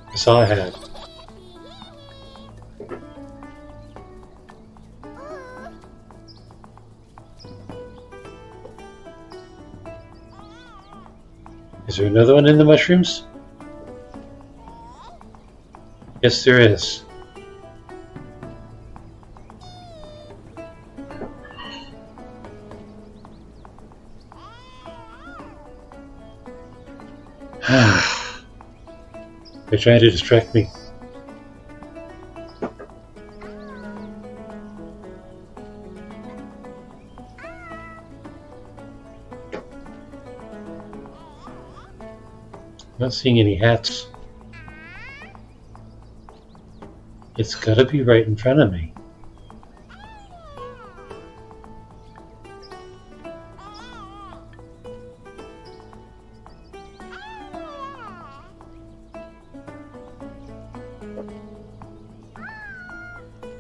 That's all I had. Is there another one in the mushrooms? Yes, there is. They're trying to distract me. Not seeing any hats. It's gotta be right in front of me.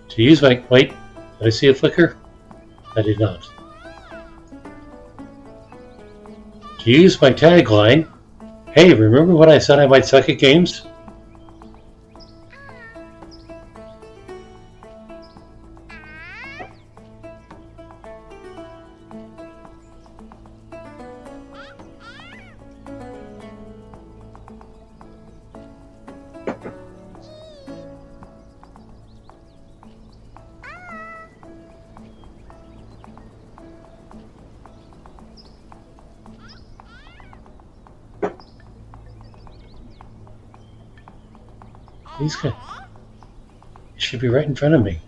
To use my... Wait, did I see a flicker? I did not. To use my tagline, hey, remember when I said I might suck at games? These guys should be right in front of me.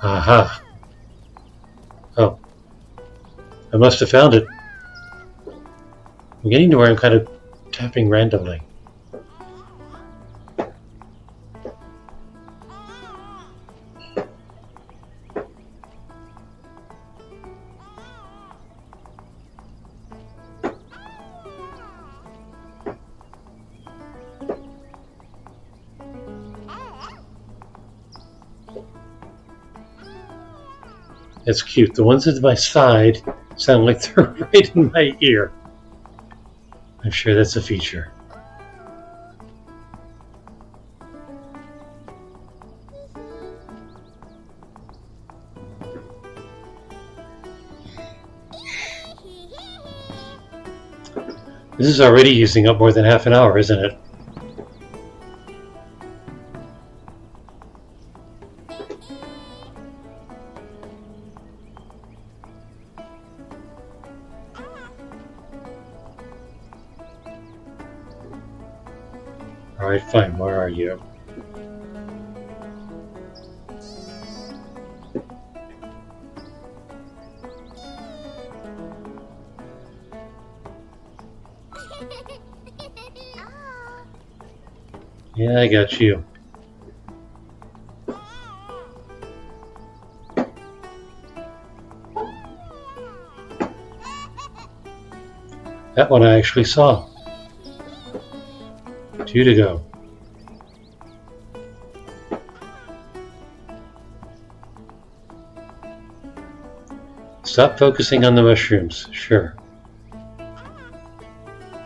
Aha. Oh. I must have found it. I'm getting to where I'm kind of tapping randomly. That's cute. The ones at my side sound like they're right in my ear. I'm sure that's a feature. This is already using up more than half an hour, isn't it? Alright, fine. Where are you? Yeah, I got you. That one I actually saw. 2 to go. Stop focusing on the mushrooms. Sure.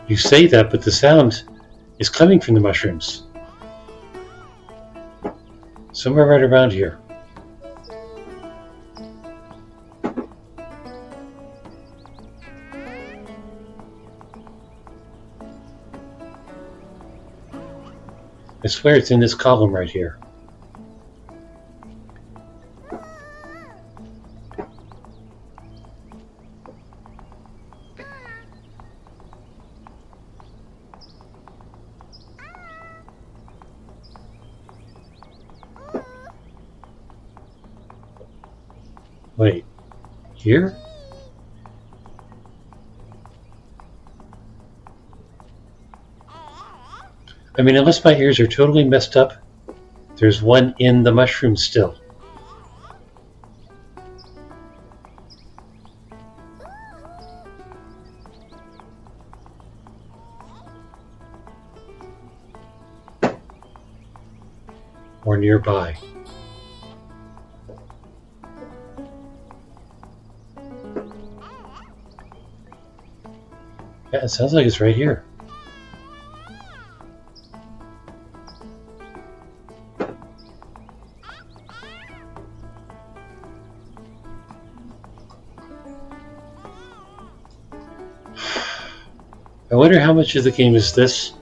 You say that, but the sound is coming from the mushrooms. Somewhere right around here. I swear it's in this column right here. Wait, here? I mean, unless my ears are totally messed up, there's one in the mushroom still. Or nearby. Yeah, it sounds like it's right here. I wonder how much of the game is this.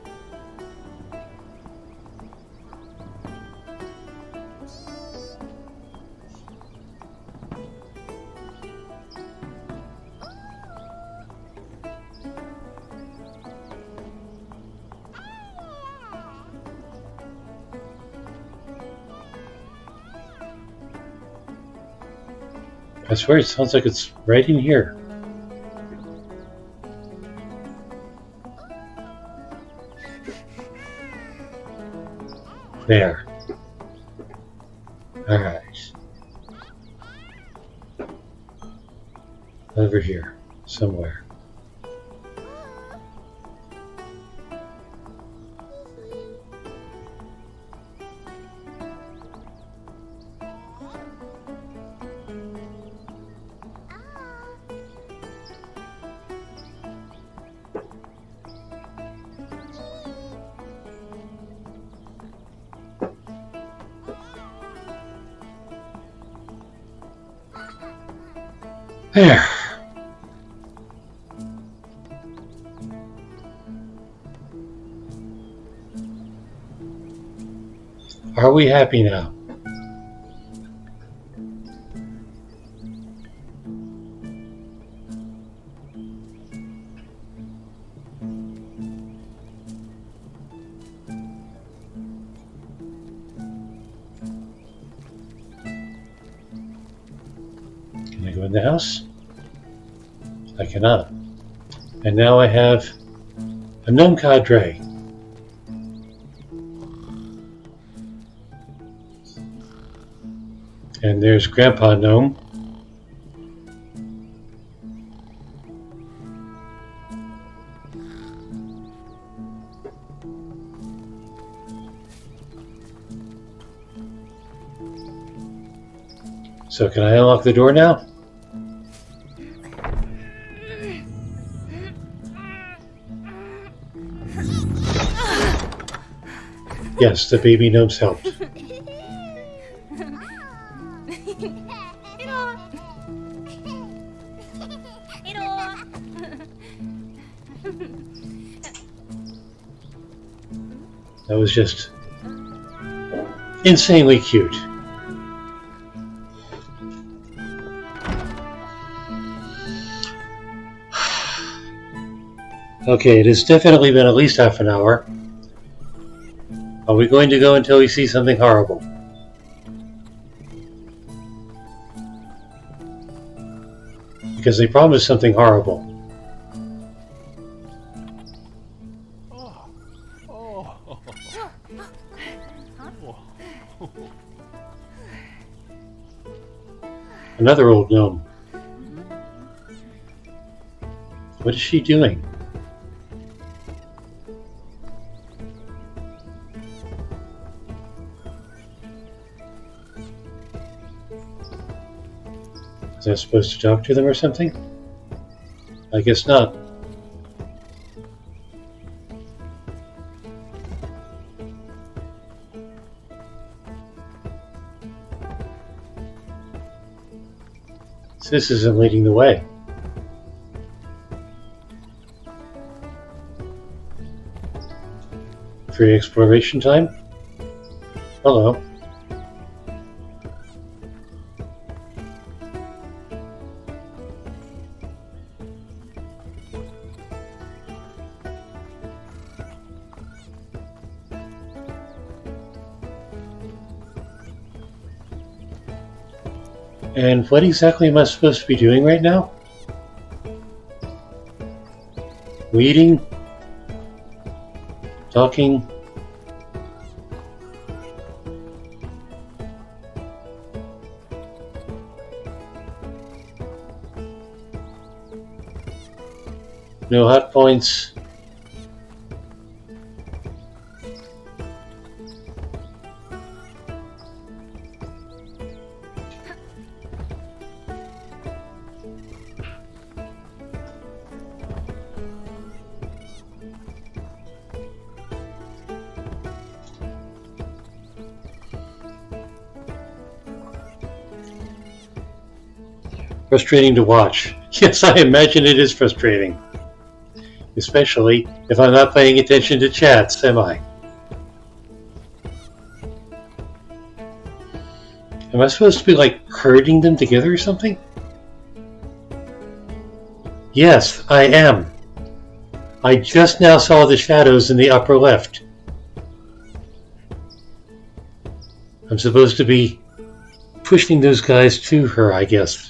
I swear it sounds like it's right in here. There. Alright. Over here. Somewhere. There. Are we happy now? Can I go in the house? I cannot. And now I have a gnome cadre. And there's Grandpa Gnome. So can I unlock the door now? Yes, the baby gnomes helped. That was just insanely cute. Okay, it has definitely been at least half an hour. Are we going to go until we see something horrible? Because they promised something horrible. Another old gnome. What is she doing? Was I supposed to talk to them or something? I guess not. This isn't leading the way. Free exploration time? Hello. And what exactly am I supposed to be doing right now? Reading? Talking? No hot points? Frustrating to watch. Yes, I imagine it is frustrating. Especially if I'm not paying attention to chats, am I? Am I supposed to be like herding them together or something? Yes, I am. I just now saw the shadows in the upper left. I'm supposed to be pushing those guys to her, I guess.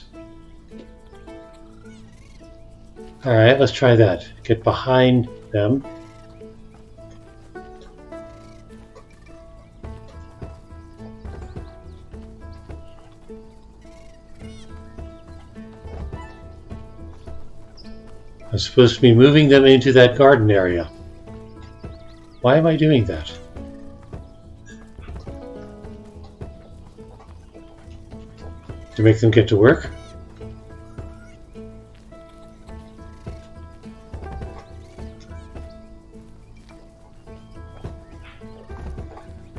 Alright, let's try that. Get behind them. I'm supposed to be moving them into that garden area. Why am I doing that? To make them get to work?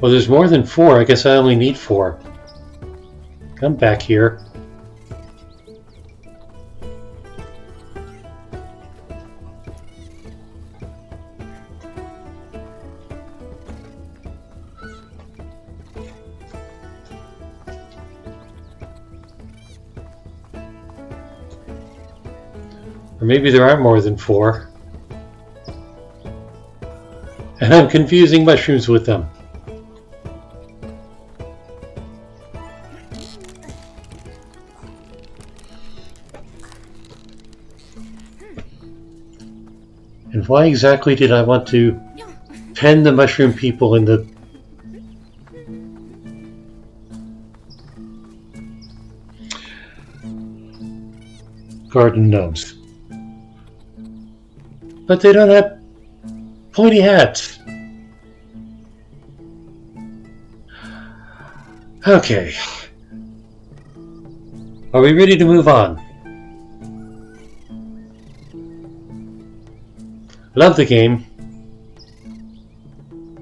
Well, there's more than 4. I guess I only need 4. Come back here. Or maybe there are more than 4. And I'm confusing mushrooms with them. And why exactly did I want to pen the mushroom people in the garden gnomes? But they don't have pointy hats. Okay. Are we ready to move on? Love the game.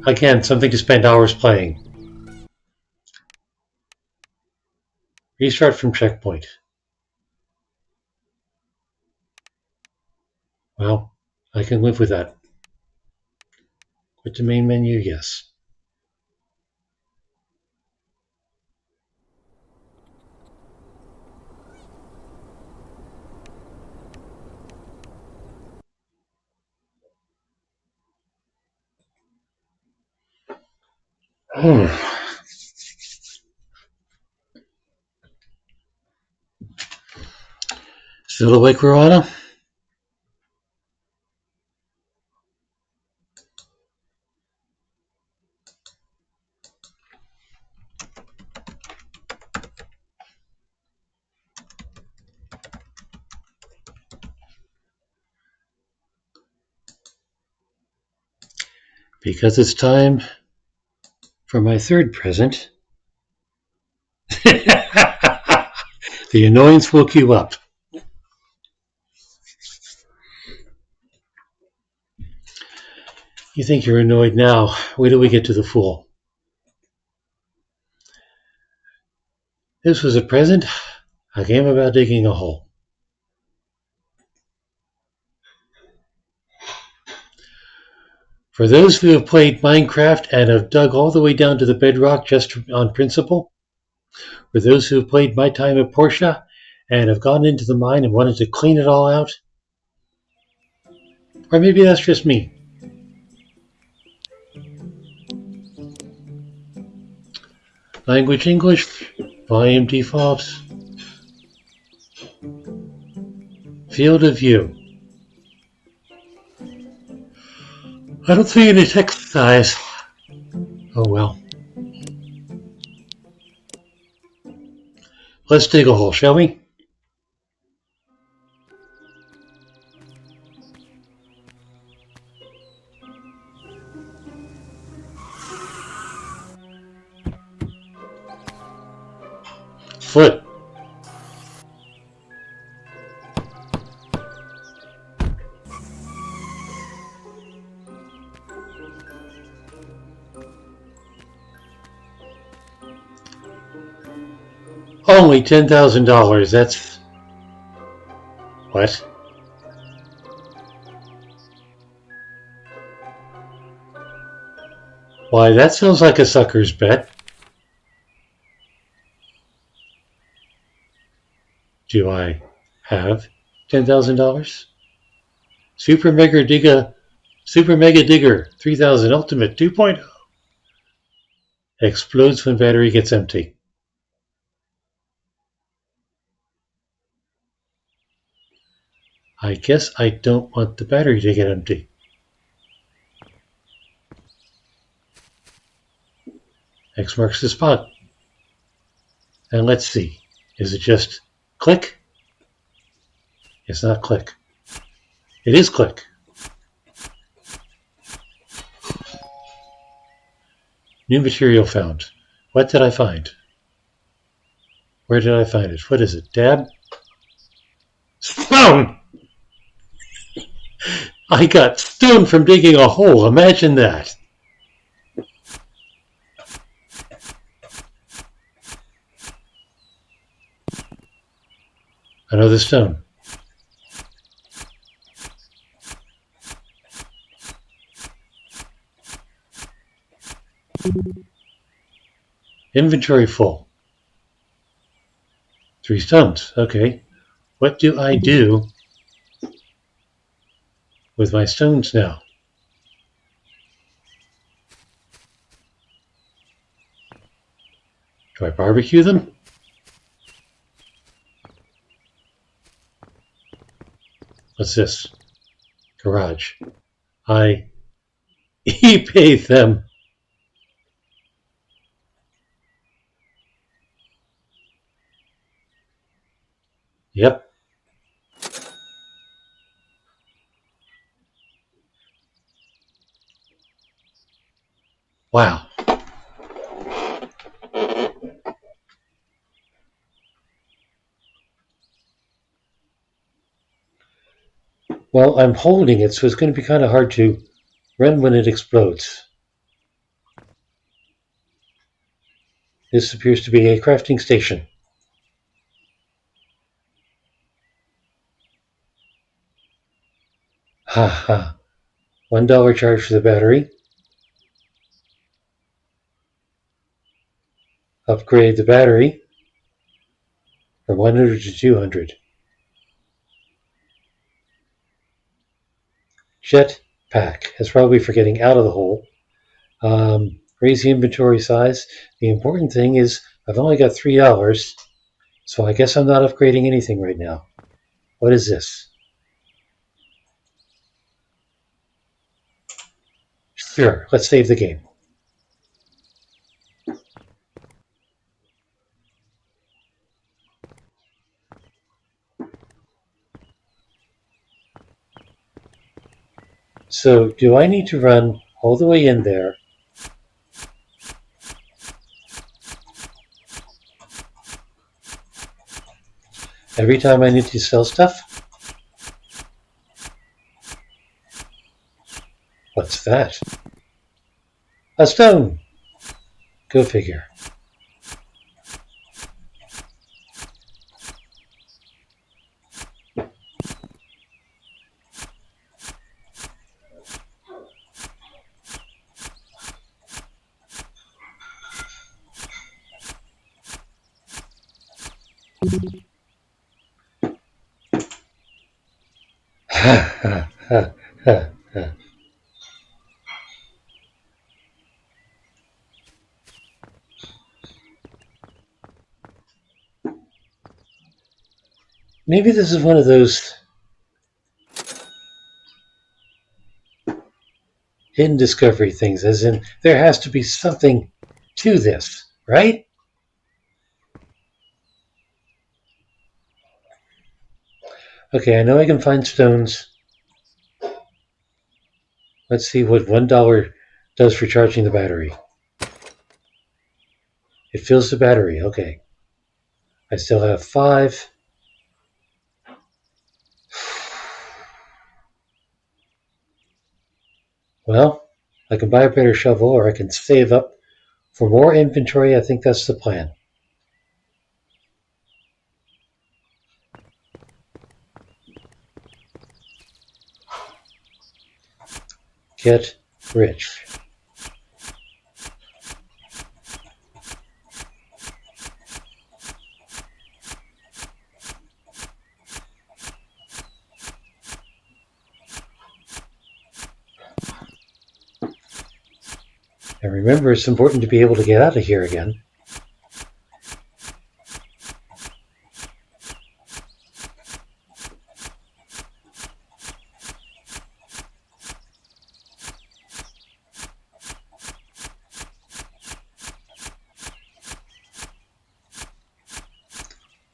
Again, something to spend hours playing. Restart from checkpoint. Well, I can live with that. Quit the main menu, yes. Still awake, Ruana? Because it's time for my third present. The annoyance woke you up. You think you're annoyed now. Wait till we get to the fool. This was a present, a game about digging a hole. For those who have played Minecraft and have dug all the way down to the bedrock just on principle, for those who have played My Time at Portia and have gone into the mine and wanted to clean it all out, or maybe that's just me. Language English, volume default, field of view. I don't see any text size. Oh well. Let's dig a hole, shall we? Foot. Only $10,000. That's what? Why, that sounds like a sucker's bet. Do I have $10,000? Super Mega Digger 3000 Ultimate 2.0 explodes when battery gets empty. I guess I don't want the battery to get empty. X marks the spot. And let's see. Is it just click? It's not click. It is click. New material found. What did I find? Where did I find it? What is it? Dab? Stone! I got stone from digging a hole. Imagine that. Another stone. Inventory full. 3 stones. Okay. What do I do with my stones now? Do I barbecue them? What's this? Garage. I eBay them. Yep. Wow. Well, I'm holding it, so it's going to be kind of hard to run when it explodes. This appears to be a crafting station. Ha ha. $1 charge for the battery. Upgrade the battery from 100 to 200. Jet pack. That's probably for getting out of the hole. Raise the inventory size. The important thing is I've only got $3, so I guess I'm not upgrading anything right now. What is this? Sure, let's save the game. So do I need to run all the way in there every time I need to sell stuff? What's that? A stone! Go figure. Ha ha ha ha ha. Maybe this is one of those hidden discovery things, as in there has to be something to this, right? Okay, I know I can find stones. Let's see what $1 does for charging the battery. It fills the battery. Okay. I still have 5. Well, I can buy a better shovel or I can save up for more inventory. I think that's the plan. Get rich. And remember, it's important to be able to get out of here again.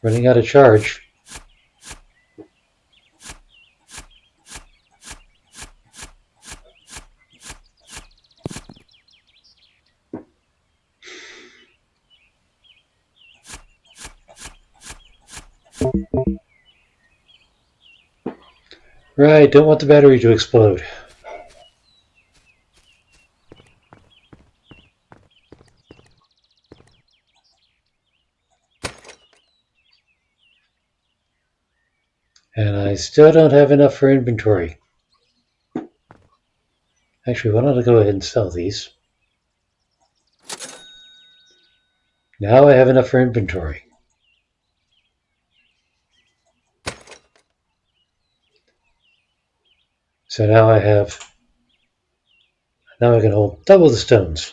Running out of charge. Right, don't want the battery to explode. And I still don't have enough for inventory. Actually, why don't I go ahead and sell these? Now I have enough for inventory. So now I can hold double the stones.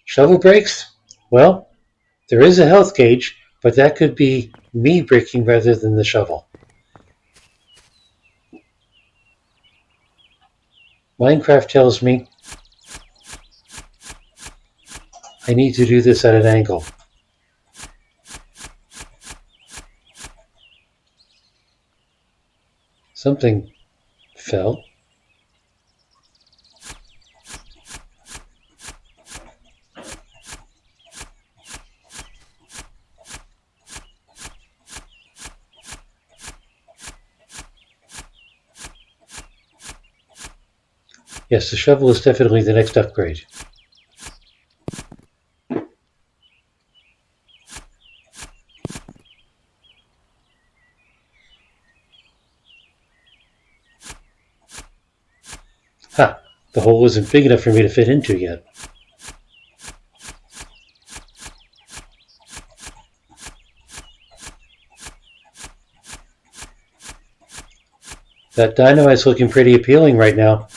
Shovel breaks? Well, there is a health gauge, but that could be me breaking rather than the shovel. Minecraft tells me I need to do this at an angle. Something fell. Yes, the shovel is definitely the next upgrade. Ha! The hole isn't big enough for me to fit into yet. That dynamite's looking pretty appealing right now.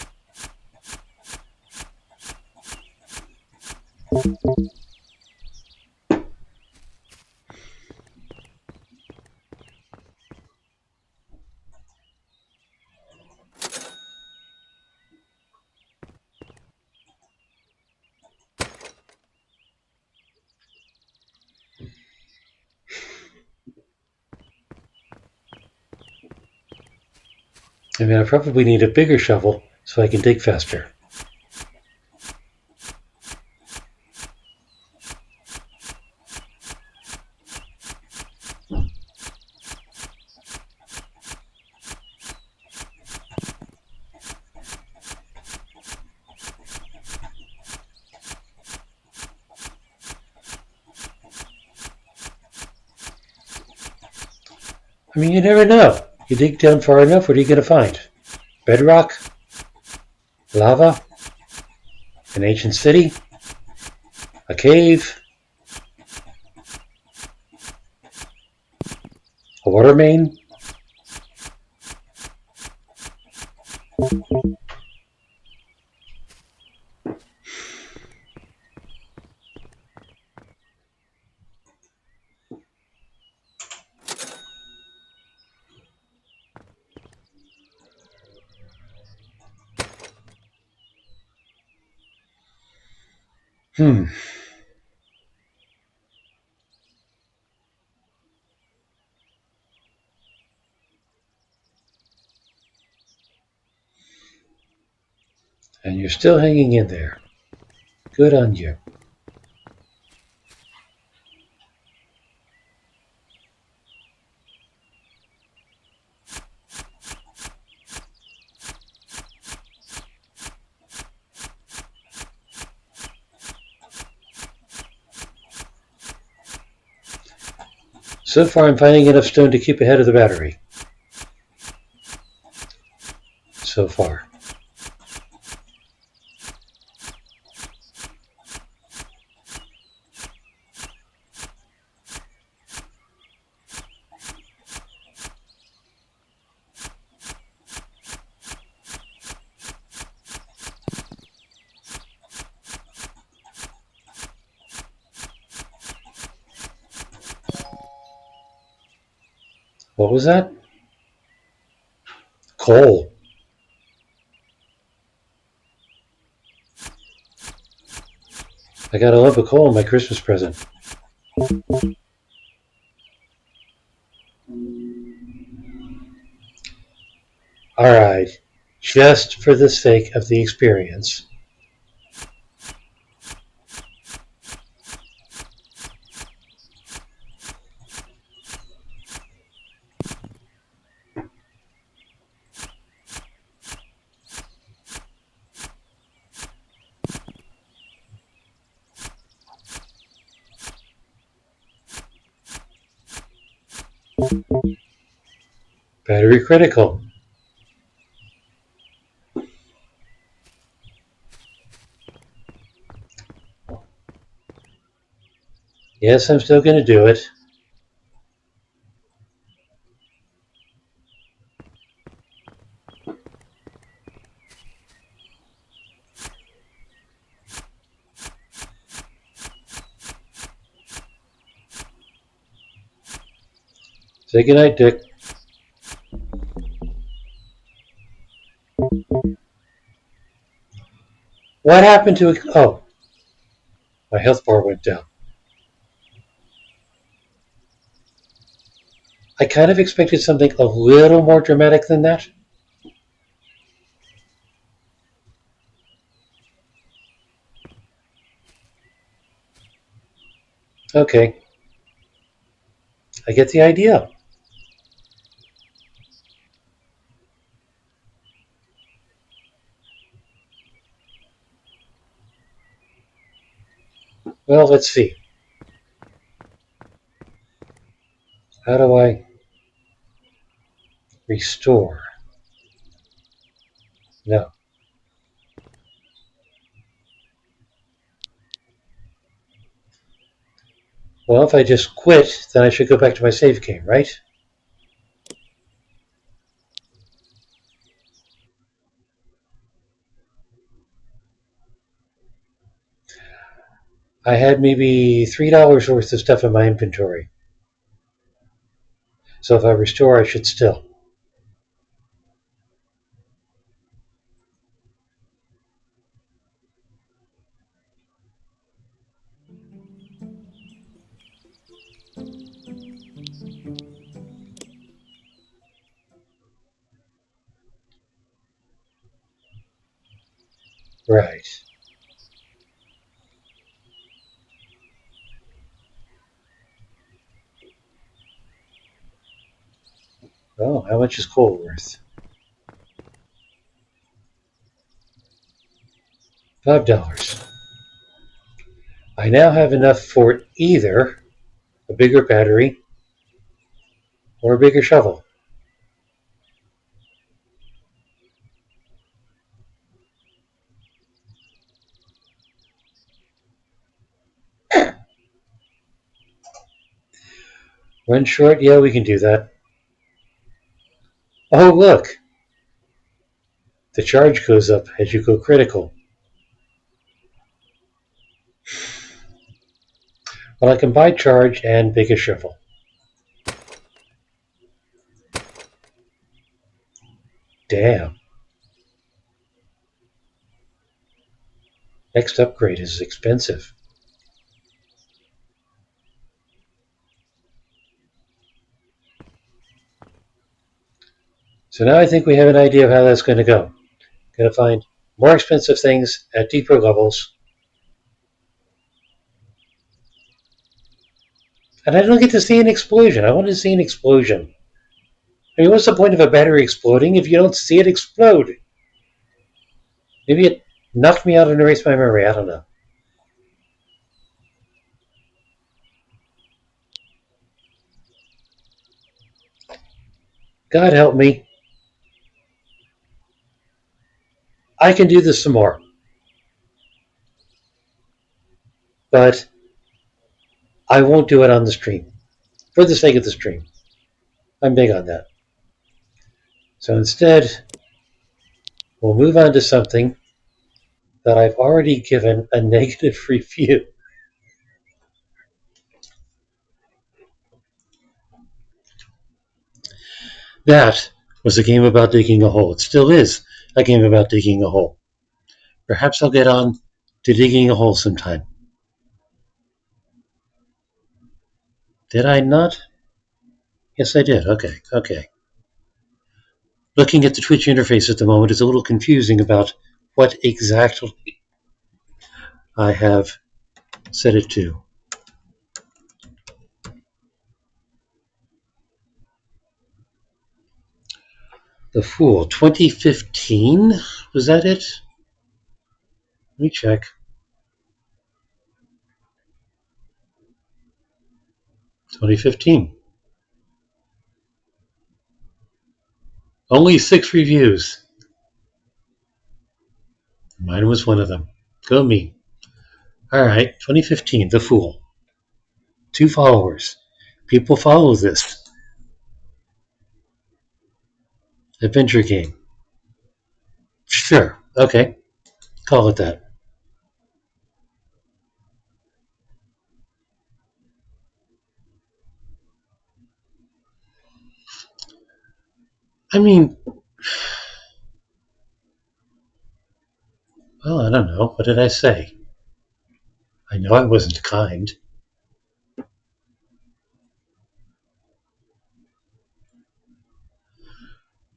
I mean, I probably need a bigger shovel so I can dig faster. I mean, you never know. You dig down far enough, what are you going to find? Bedrock? Lava? An ancient city? A cave? A water main? Hmm. And you're still hanging in there. Good on you. So far, I'm finding enough stone to keep ahead of the battery. So far. What was that? Coal. I got a lump of coal in my Christmas present. Alright. Just for the sake of the experience. Battery critical. Yes, I'm still going to do it. Say goodnight, Dick. What happened to it? Oh, my health bar went down. I kind of expected something a little more dramatic than that. Okay, I get the idea. Well, let's see. How do I restore? No. Well, if I just quit, then I should go back to my save game, right? I had maybe $3 worth of stuff in my inventory. So if I restore, I should still. Right. Oh, how much is coal worth? $5. I now have enough for either a bigger battery or a bigger shovel. Run short? Yeah, we can do that. Oh, look! The charge goes up as you go critical. Well, I can buy charge and bigger shovel. Damn. Next upgrade is expensive. So now I think we have an idea of how that's going to go. Going to find more expensive things at deeper levels. And I don't get to see an explosion. I want to see an explosion. I mean, what's the point of a battery exploding if you don't see it explode? Maybe it knocked me out and erased my memory. I don't know. God help me. I can do this some more. But I won't do it on the stream. For the sake of the stream. I'm big on that. So instead, we'll move on to something that I've already given a negative review. That was a game about digging a hole. It still is a game about digging a hole. Perhaps I'll get on to digging a hole sometime. Did I not? Yes, I did. Okay. Looking at the Twitch interface at the moment is a little confusing about what exactly I have set it to. The Fool, 2015? Was that it? Let me check. 2015. Only 6 reviews. Mine was one of them. Go me. Alright, 2015, The Fool. 2 followers. People follow this adventure game. Sure, okay. Call it that. I mean, well, I don't know. What did I say? I know I wasn't kind.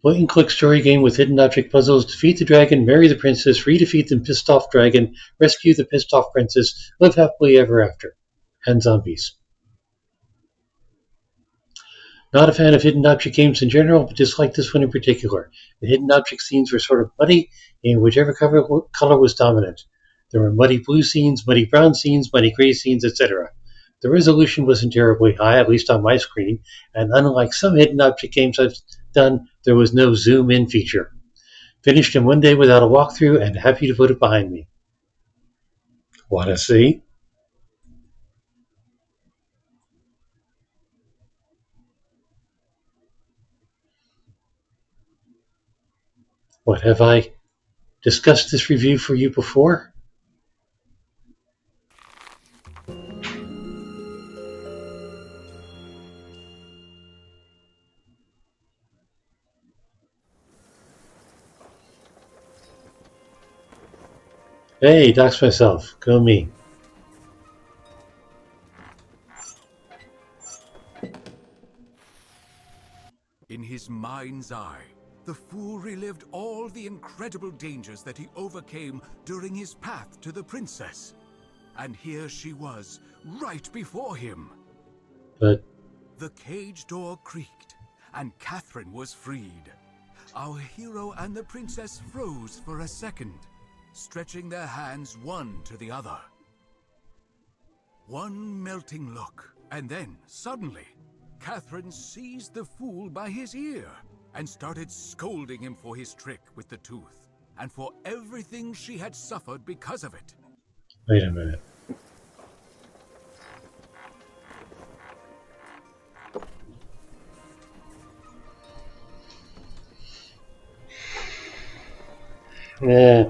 Point and click story game with hidden object puzzles. Defeat the dragon, marry the princess, re-defeat the pissed off dragon, rescue the pissed off princess, live happily ever after. And zombies. Not a fan of hidden object games in general, but disliked this one in particular. The hidden object scenes were sort of muddy, in whichever color was dominant. There were muddy blue scenes, muddy brown scenes, muddy gray scenes, etc. The resolution wasn't terribly high, at least on my screen, and unlike some hidden object games I've done, there was no zoom in feature. Finished in one day without a walkthrough, and happy to put it behind me. Wanna see? What, have I discussed this review for you before? Hey, dox myself. Go me. In his mind's eye, the fool relived all the incredible dangers that he overcame during his path to the princess. And here she was, right before him. But The cage door creaked, and Catherine was freed. Our hero and the princess froze for a second, stretching their hands one to the other. One melting look, and then, suddenly, Catherine seized the fool by his ear and started scolding him for his trick with the tooth, and for everything she had suffered because of it. wait a minute. Eh.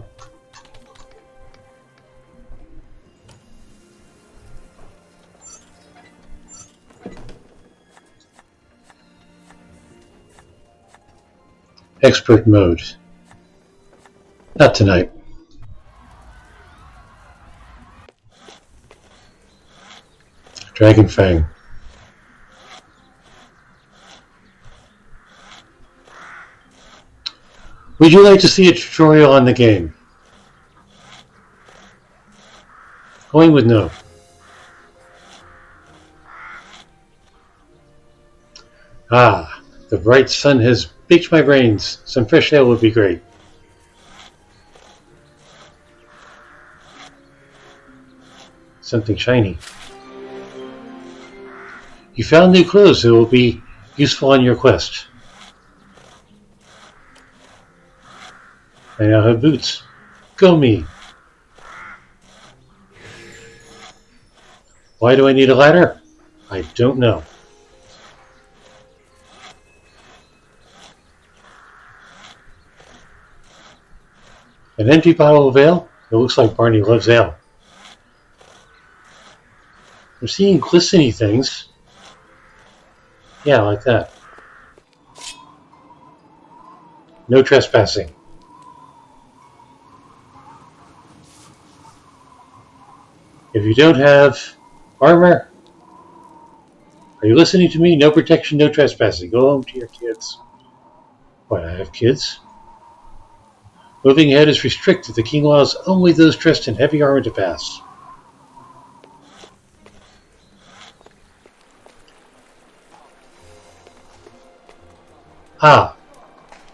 Expert mode. Not tonight. Dragon Fang. Would you like to see a tutorial on the game? Going with no. Ah, the bright sun has baked my brains. Some fresh air would be great. Something shiny. You found new clothes that will be useful on your quest. I now have boots. Go me. Why do I need a ladder? I don't know. An empty bottle of ale? It looks like Barney loves ale. I'm seeing glistening things. Yeah, like that. No trespassing. If you don't have armor, are you listening to me? No protection, no trespassing. Go home to your kids. What, I have kids? Moving ahead is restricted. The king allows only those dressed in heavy armor to pass. Ah,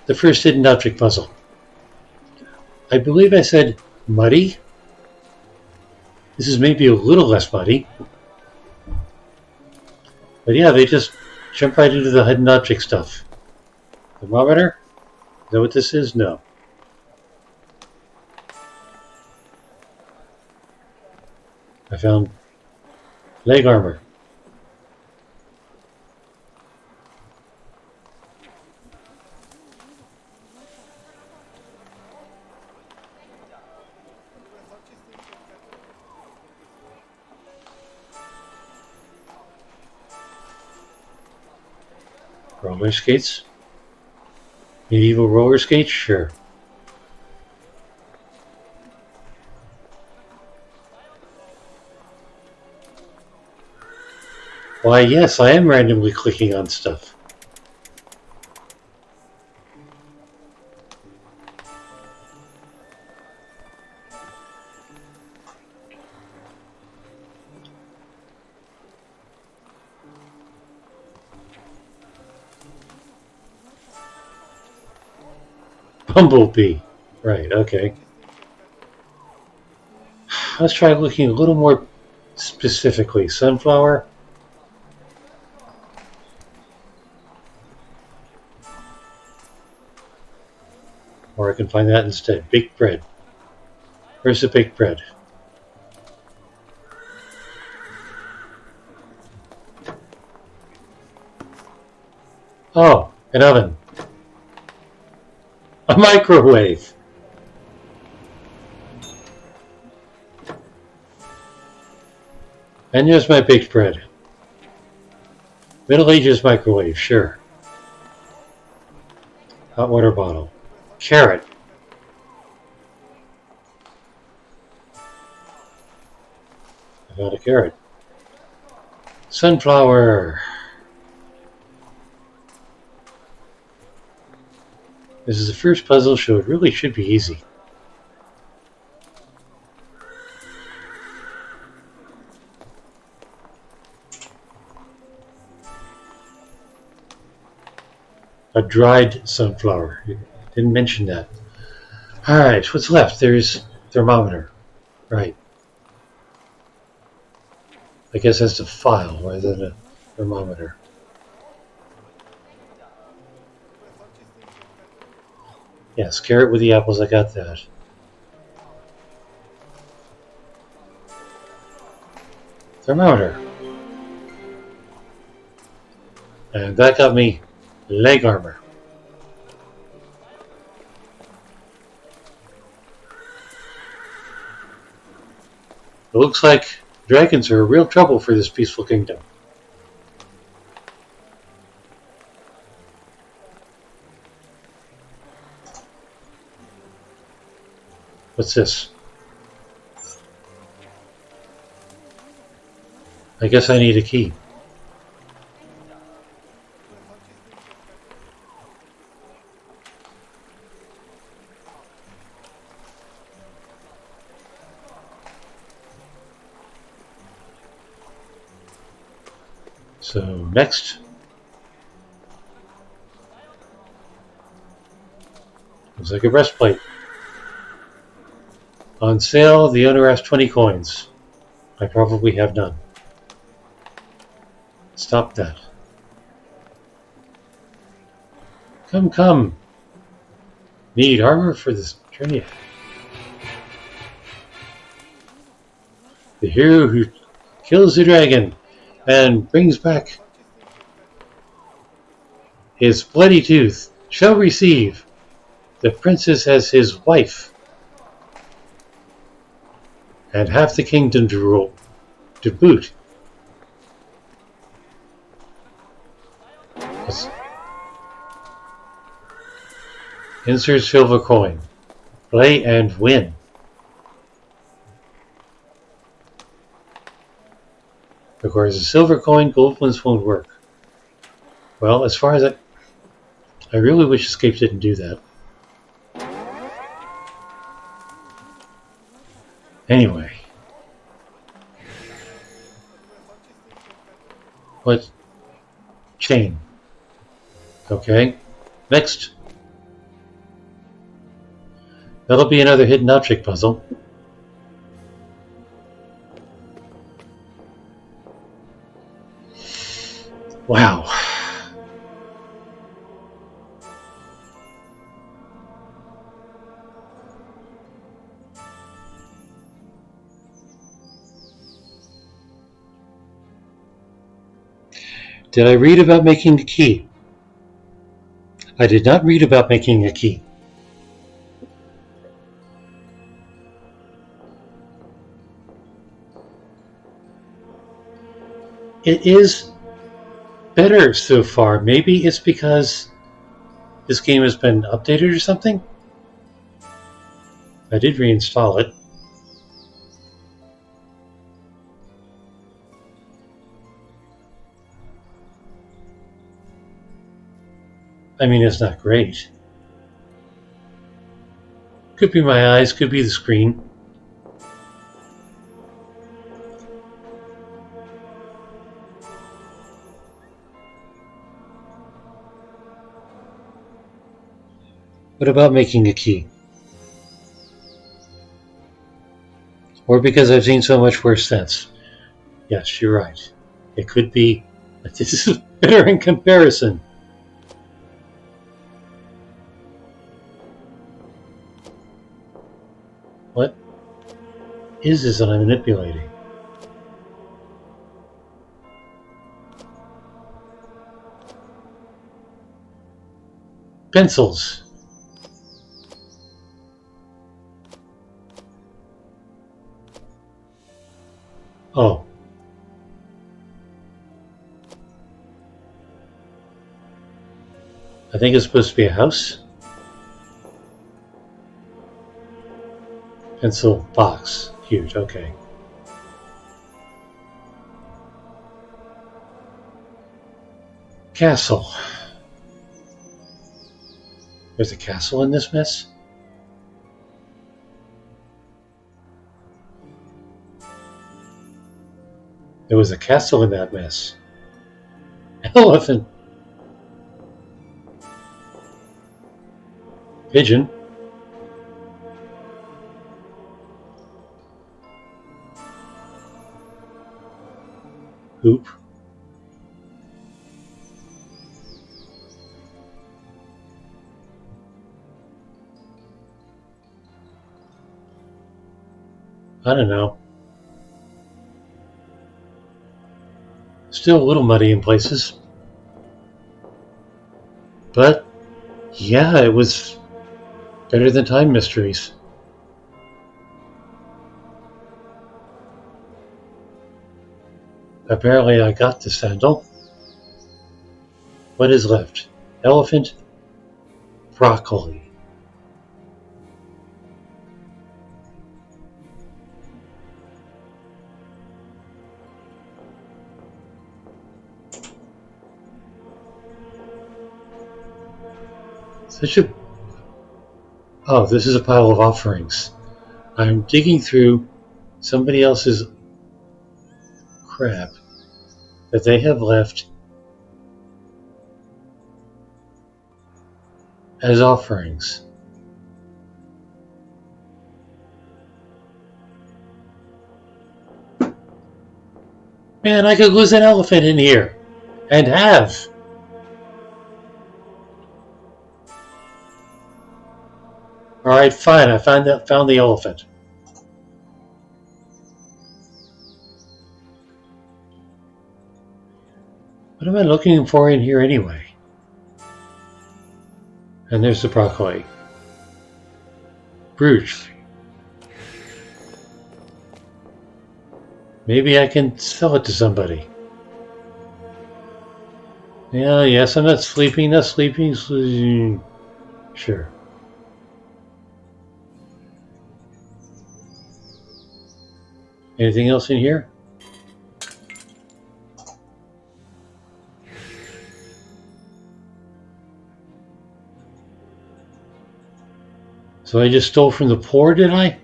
the first hidden object puzzle. I believe I said muddy. This is maybe a little less muddy. But yeah, they just jump right into the hidden object stuff. Thermometer? Is that what this is? No. I found leg armor. Roller skates? Medieval roller skates? Sure. Why, yes, I am randomly clicking on stuff. Bumblebee. Right, okay. Let's try looking a little more specifically. Sunflower? Or I can find that instead. Baked bread. Where's the baked bread? Oh, an oven. A microwave. And there's my baked bread. Middle Ages microwave, sure. Hot water bottle. Carrot. I found a carrot. Sunflower. This is the first puzzle, so it really should be easy. A dried sunflower. You didn't mention that. Alright, what's left? There's thermometer. Right. I guess that's a file rather than a thermometer. Yes, carrot with the apples, I got that. Thermometer. And that got me leg armor. It looks like dragons are a real trouble for this peaceful kingdom. What's this? I guess I need a key. So next, looks like a breastplate. On sale, the owner asks 20 coins. I probably have none. Stop that. Come, come. Need armor for this journey. The hero who kills the dragon and brings back his bloody tooth shall receive the princess as his wife and half the kingdom to rule, to boot. Insert silver coin. Play and win. Requires a silver coin, gold ones won't work. Well, as far as I really wish Escape didn't do that. Anyway. What? Chain. Okay. Next. That'll be another hidden object puzzle. Wow. Did I read about making a key? I did not read about making a key. It is better so far. Maybe it's because this game has been updated or something. I did reinstall it. I mean, it's not great. Could be my eyes, could be the screen. What about making a key? Or because I've seen so much worse since. Yes, you're right. It could be that this is better in comparison. What is this that I'm manipulating? Pencils. Oh. I think it's supposed to be a house. Pencil box. Huge, okay. Castle. There's a castle in this mess? There was a castle in that mess. Elephant. Pigeon. Hoop. I don't know. Still a little muddy in places. But, yeah, it was better than Time Mysteries. Apparently I got the sandal. What is left? Elephant, broccoli. Such a... Oh, this is a pile of offerings. I'm digging through somebody else's crap that they have left as offerings. Man, I could lose an elephant in here. And have. Alright, fine, I found the elephant. What am I looking for in here anyway? And there's the broccoli. Bruges. Maybe I can sell it to somebody. Yeah, yes, I'm not sleeping. Sure. Anything else in here? So I just stole from the poor, did I?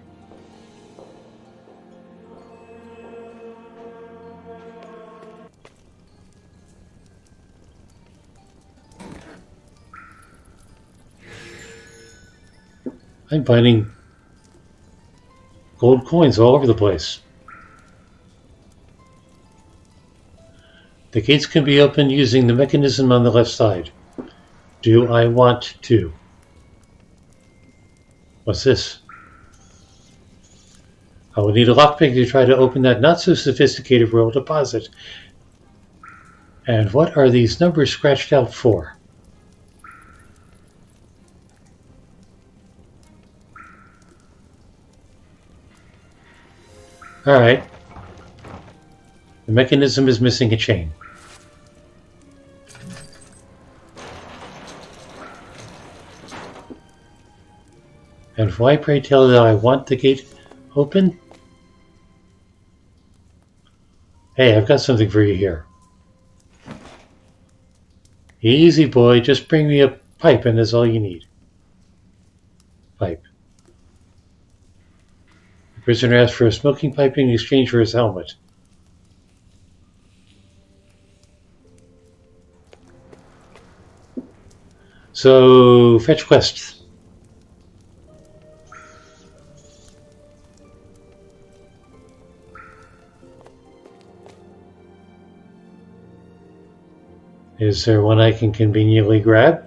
I'm finding gold coins all over the place. The gates can be opened using the mechanism on the left side. Do I want to? What's this? I will need a lockpick to try to open that not so sophisticated royal deposit. And what are these numbers scratched out for? Alright. The mechanism is missing a chain. And why, pray tell, that I want the gate open? Hey, I've got something for you here. Easy, boy. Just bring me a pipe and that's all you need. Pipe. The prisoner asked for a smoking pipe in exchange for his helmet. So, fetch quests. Is there one I can conveniently grab?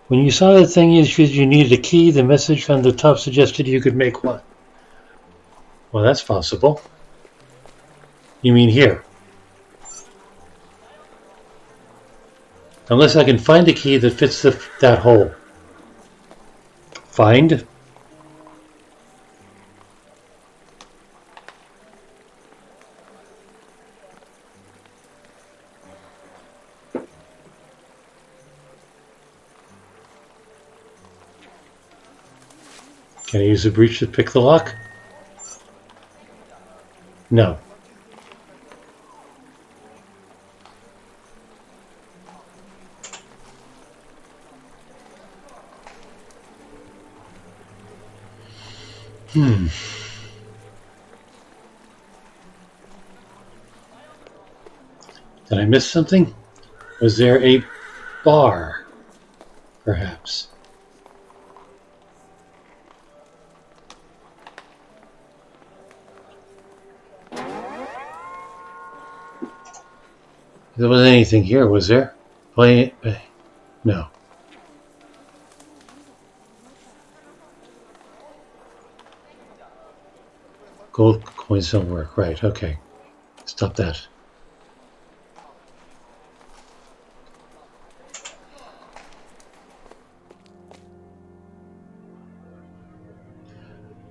When you saw the thing you needed a key, the message on the top suggested you could make one. Well, that's possible. You mean here? Unless I can find a key that fits that hole. Find? Can I use a breach to pick the lock? No. Did I miss something? Was there a bar, perhaps? There wasn't anything here, was there? No. Gold coins don't work. Right, okay. Stop that.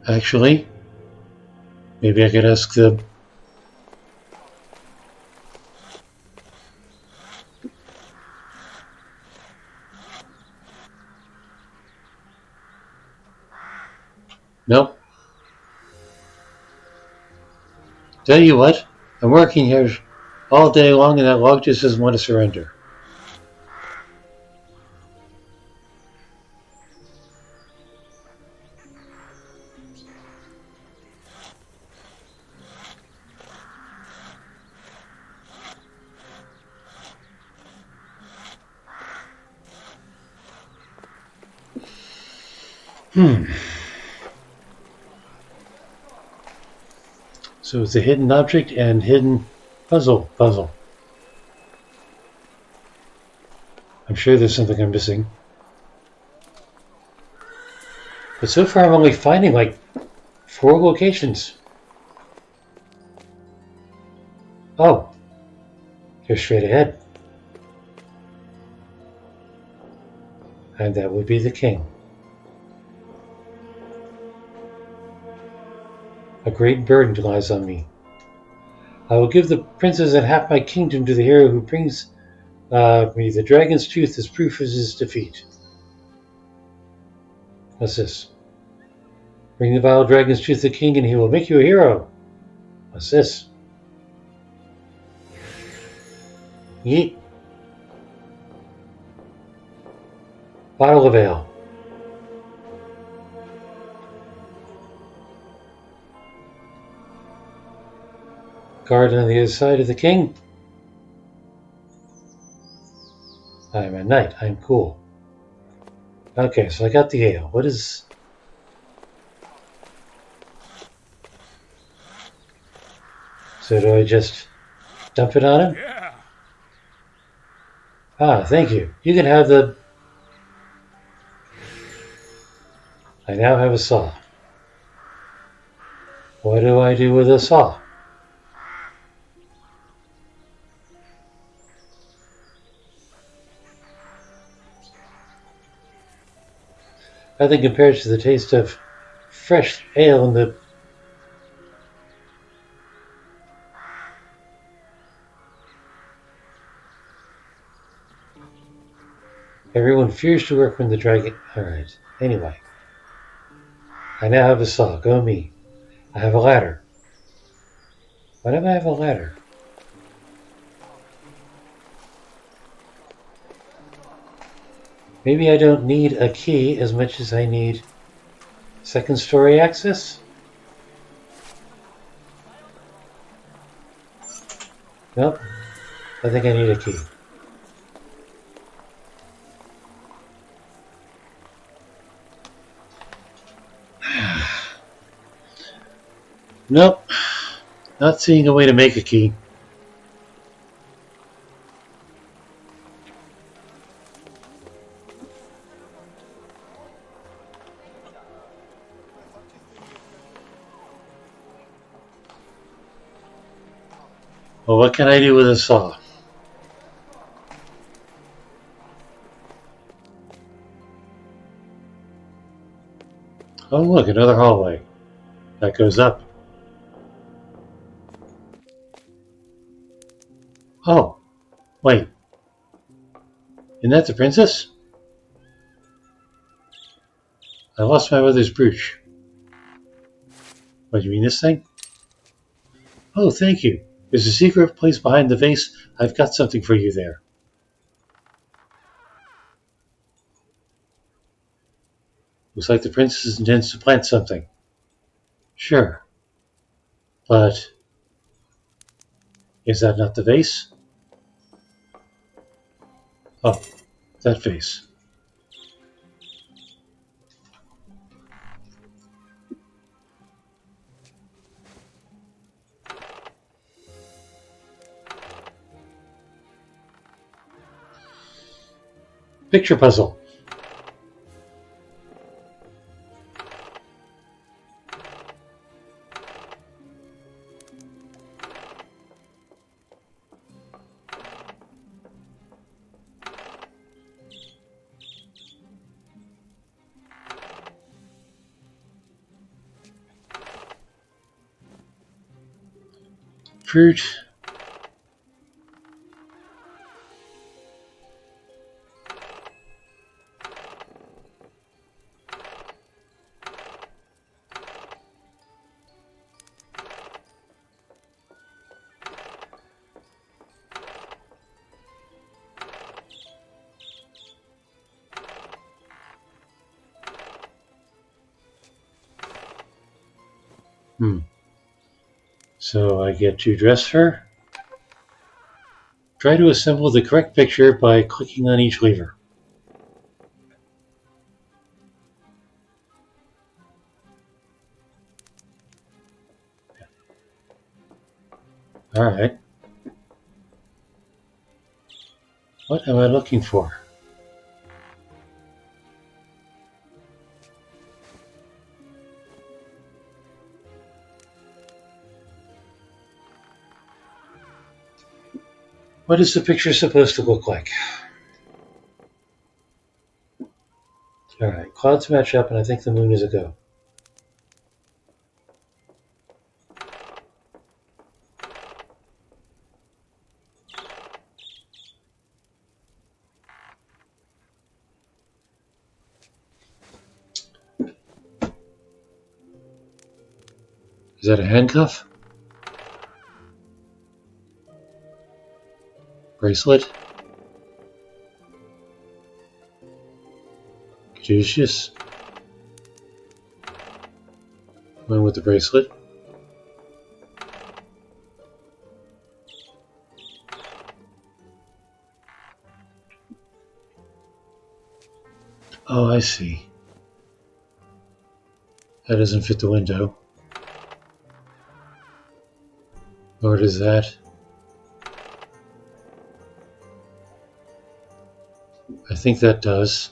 Actually, maybe I could ask the... Nope. Tell you what, I'm working here all day long and that log just doesn't want to surrender. So it's a hidden object and hidden puzzle. I'm sure there's something I'm missing. But so far I'm only finding like 4 locations. Oh, they're straight ahead. And that would be the king. A great burden lies on me. I will give the princess and half my kingdom to the hero who brings me the dragon's tooth as proof of his defeat. What's this? Bring the vile dragon's tooth to the king and he will make you a hero. What's this? Yeet. Bottle of ale. Guard on the other side of the king. I'm a knight. I'm cool. Okay, so I got the ale. What is... So do I just dump it on him? Yeah. Ah, thank you. You can have the... I now have a saw. What do I do with a saw? I think compared to the taste of fresh ale in the... Everyone fears to work when the dragon... Alright, anyway. I now have a saw. Go me. I have a ladder. Why do I have a ladder? Maybe I don't need a key as much as I need second story access? Nope. I think I need a key. Nope. Not seeing a way to make a key. Well, what can I do with a saw? Oh, look, another hallway. That goes up. Oh, wait. Isn't that the princess? I lost my mother's brooch. What, you mean this thing? Oh, thank you. There's a secret place behind the vase. I've got something for you there. Looks like the princess intends to plant something. Sure. But is that not the vase? Oh, that vase. Picture puzzle. Fruit. So I get to dress her. Try to assemble the correct picture by clicking on each lever. Alright. What am I looking for? What is the picture supposed to look like? Alright, clouds match up and I think the moon is a go. Is that a handcuff? Bracelet? Caduceus? One with the bracelet? Oh, I see. That doesn't fit the window. Nor does that. I think that does.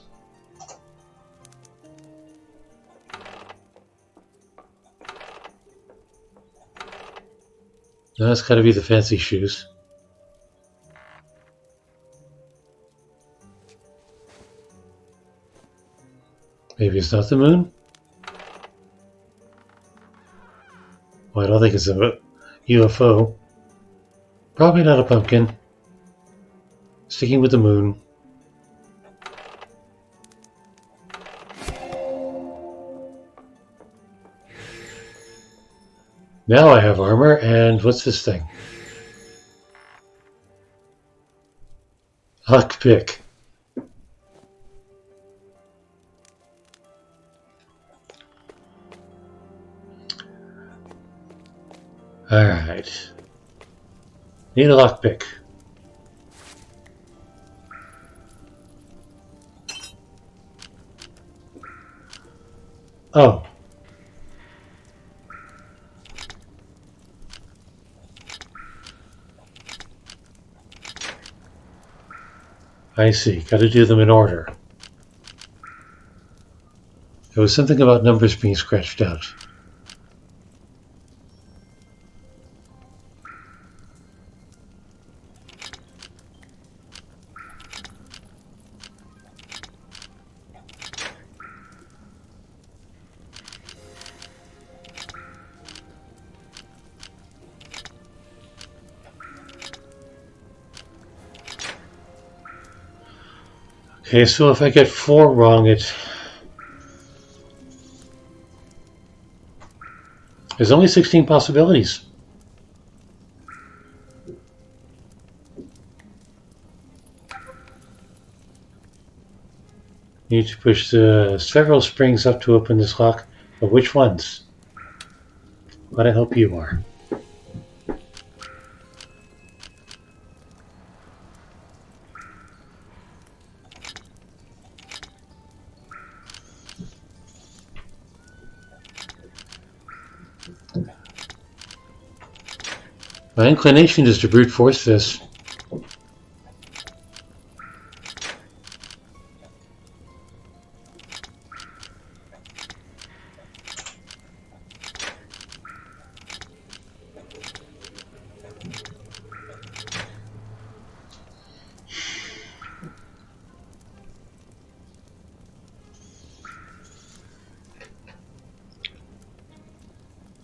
Now that's gotta be the fancy shoes. Maybe it's not the moon? Well, I don't think it's a UFO. Probably not a pumpkin. Sticking with the moon. Now I have armor, and what's this thing? Lockpick. Alright. Need a lockpick. Oh. I see. Gotta do them in order. There was something about numbers being scratched out. Okay, so if I get 4 wrong, there's only 16 possibilities. Need to push several springs up to open this lock, but which ones? What a help you are. My inclination is to brute force this.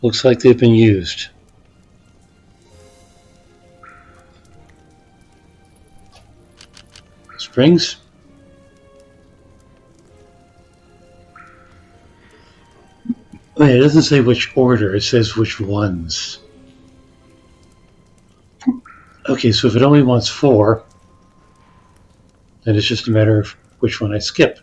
Looks like they've been used. Springs? Wait, it doesn't say which order, it says which ones. Okay, so if it only wants 4, then it's just a matter of which one I skip.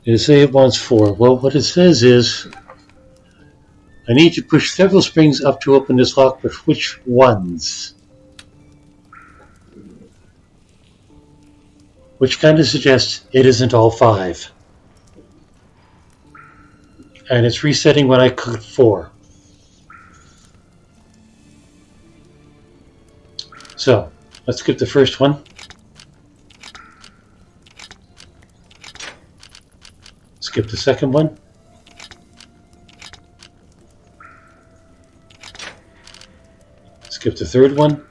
It'll say it wants 4. Well, what it says is, I need to push several springs up to open this lock, but which ones? Which kind of suggests it isn't all 5. And it's resetting when I click 4. So, let's skip the first one. Skip the second one. Skip the third one.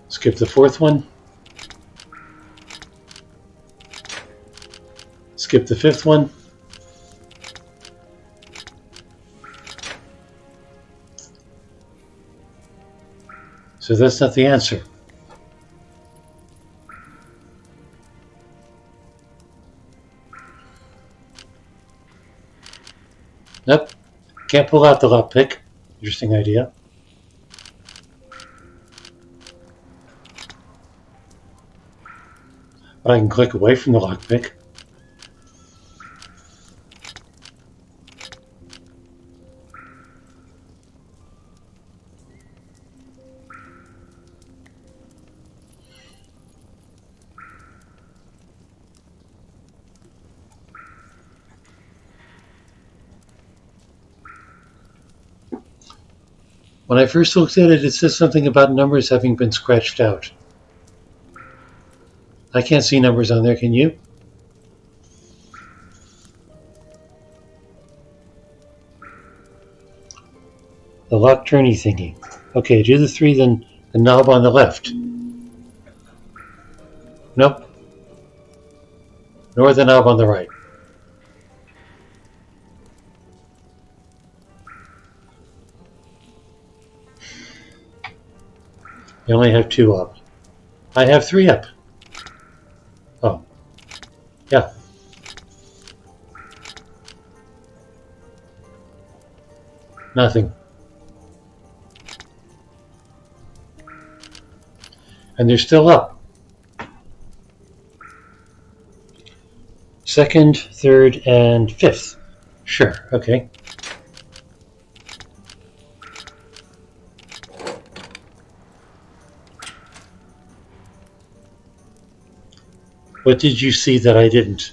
Skip the fourth one. Skip the fifth one. So that's not the answer. Nope. Can't pull out the lockpick. Interesting idea. But I can click away from the lockpick. When I first looked at it, it says something about numbers having been scratched out. I can't see numbers on there, can you? The lock turny thingy. Okay, do the 3, then the knob on the left. Nope. Nor the knob on the right. I only have 2 up. I have 3 up. Oh. Yeah. Nothing. And they're still up. Second, third, and fifth. Sure, okay. What did you see that I didn't?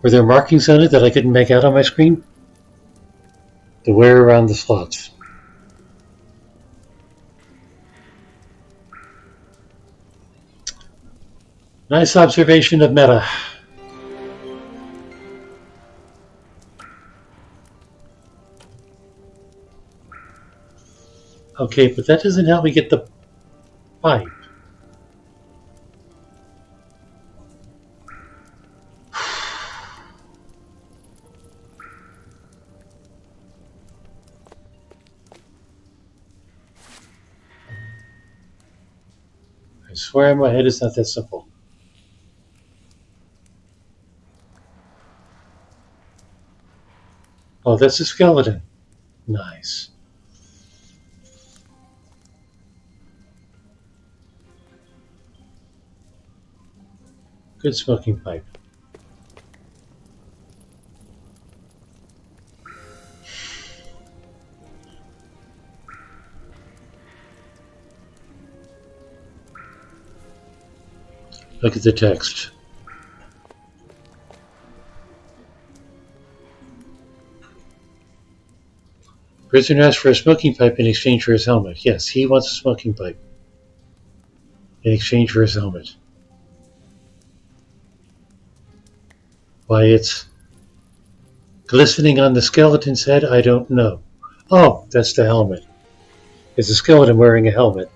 Were there markings on it that I couldn't make out on my screen? The wear around the slots. Nice observation of meta. Okay, but that doesn't help me get the pipe. I swear in my head it's not that simple. Oh, that's a skeleton. Nice. Good smoking pipe. Look at the text. Prisoner asked for a smoking pipe in exchange for his helmet. Yes, he wants a smoking pipe in exchange for his helmet. Why it's glistening on the skeleton's head, I don't know. Oh, that's the helmet. It's a skeleton wearing a helmet.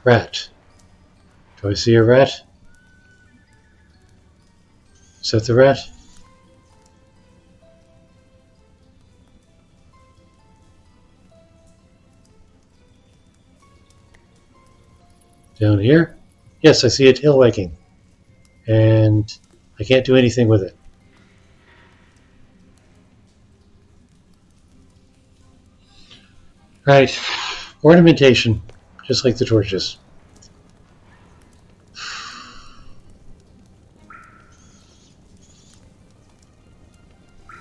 Rat. Do I see a rat? Is that the rat? Down here? Yes, I see a tail wagging. And I can't do anything with it. Right. Ornamentation, just like the torches.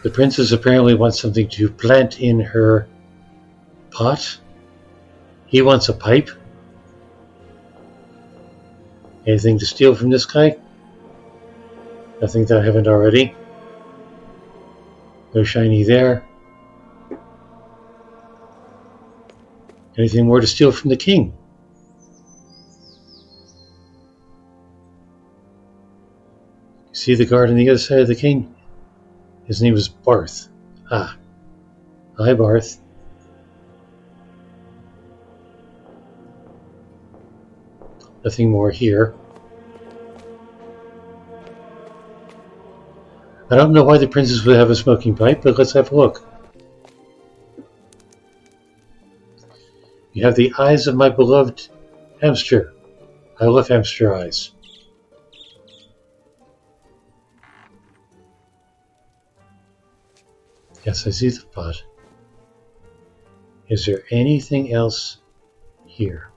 The princess apparently wants something to plant in her pot. He wants a pipe. Anything to steal from this guy? Nothing that I haven't already. No shiny there. Anything more to steal from the king? See the guard on the other side of the king? His name is Barth. Ah. Hi, Barth. Nothing more here. I don't know why the princess would have a smoking pipe, but let's have a look. You have the eyes of my beloved hamster. I love hamster eyes. Yes, I see the pot. Is there anything else here?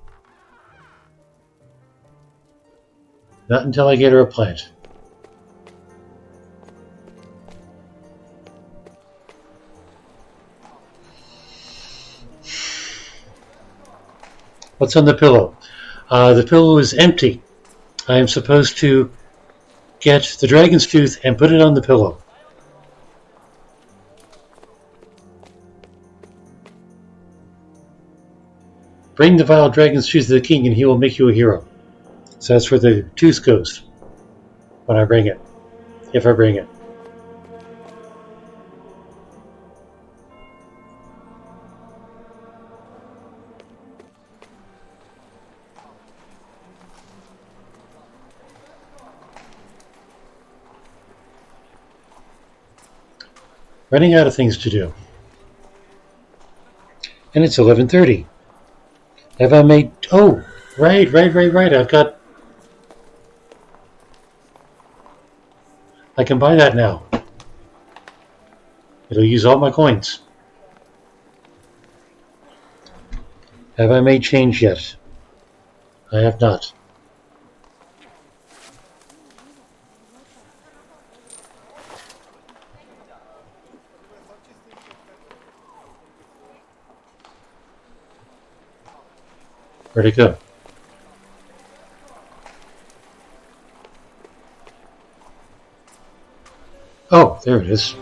Not until I get her a plant. What's on the pillow? The pillow is empty. I am supposed to get the dragon's tooth and put it on the pillow. Bring the vile dragon's tooth to the king and he will make you a hero. So that's where the tooth goes when I bring it. If I bring it. Running out of things to do. And it's 11:30. Have I made... Oh, right. I can buy that now. It'll use all my coins. Have I made change yet? I have not. Where'd it go? Oh, there it is.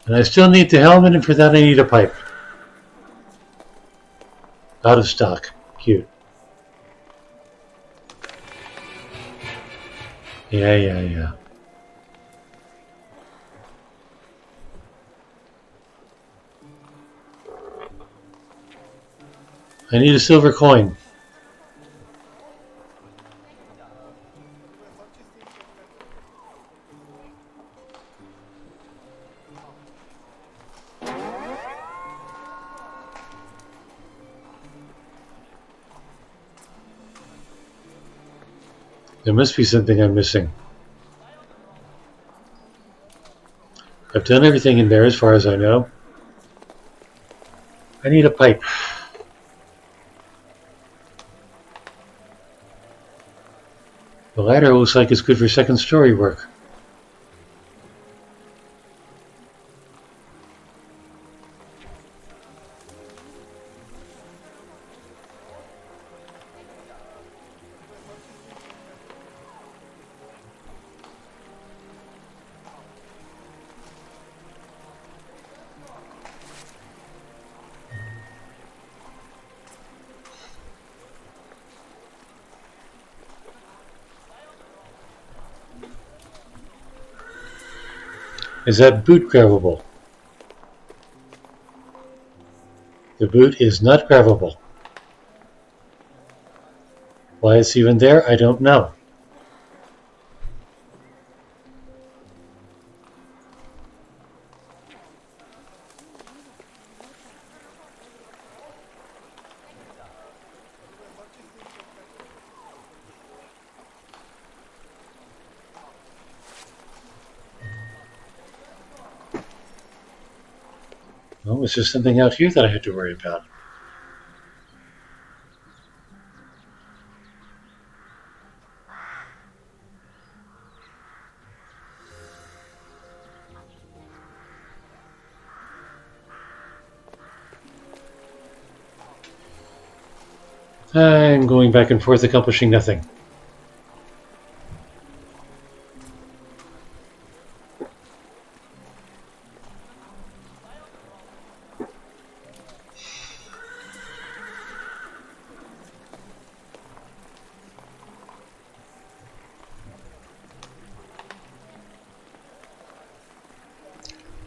And I still need the helmet, and for that I need a pipe. Out of stock. Cute. Yeah. I need a silver coin. There must be something I'm missing. I've done everything in there as far as I know. I need a pipe. The ladder looks like it's good for second story work. Is that boot grabbable? The boot is not grabbable. Why it's even there, I don't know. Oh, is there something out here that I have to worry about? I'm going back and forth, accomplishing nothing.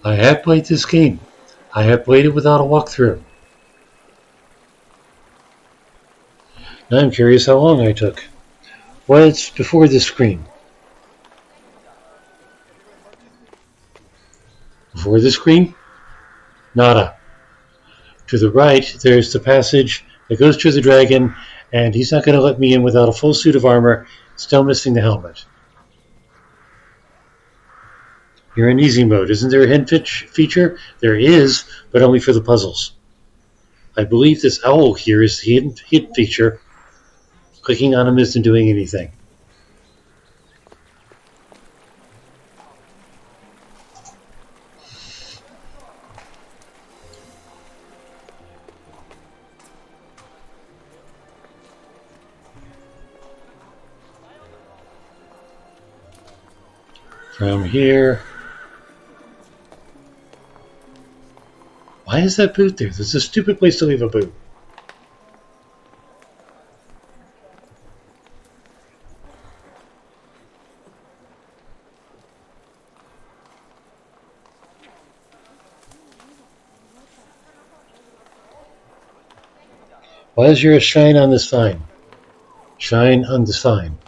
I have played this game. I have played it without a walkthrough. Now I'm curious how long I took. What's before this screen? Before the screen? Nada. To the right, there's the passage that goes to the dragon, and he's not going to let me in without a full suit of armor, still missing the helmet. You're in easy mode. Isn't there a hint feature? There is, but only for the puzzles. I believe this owl here is the hint feature. Clicking on him isn't doing anything. From here. Why is that boot there? This is a stupid place to leave a boot. Why is there a shine on this sign? Shine on the sign.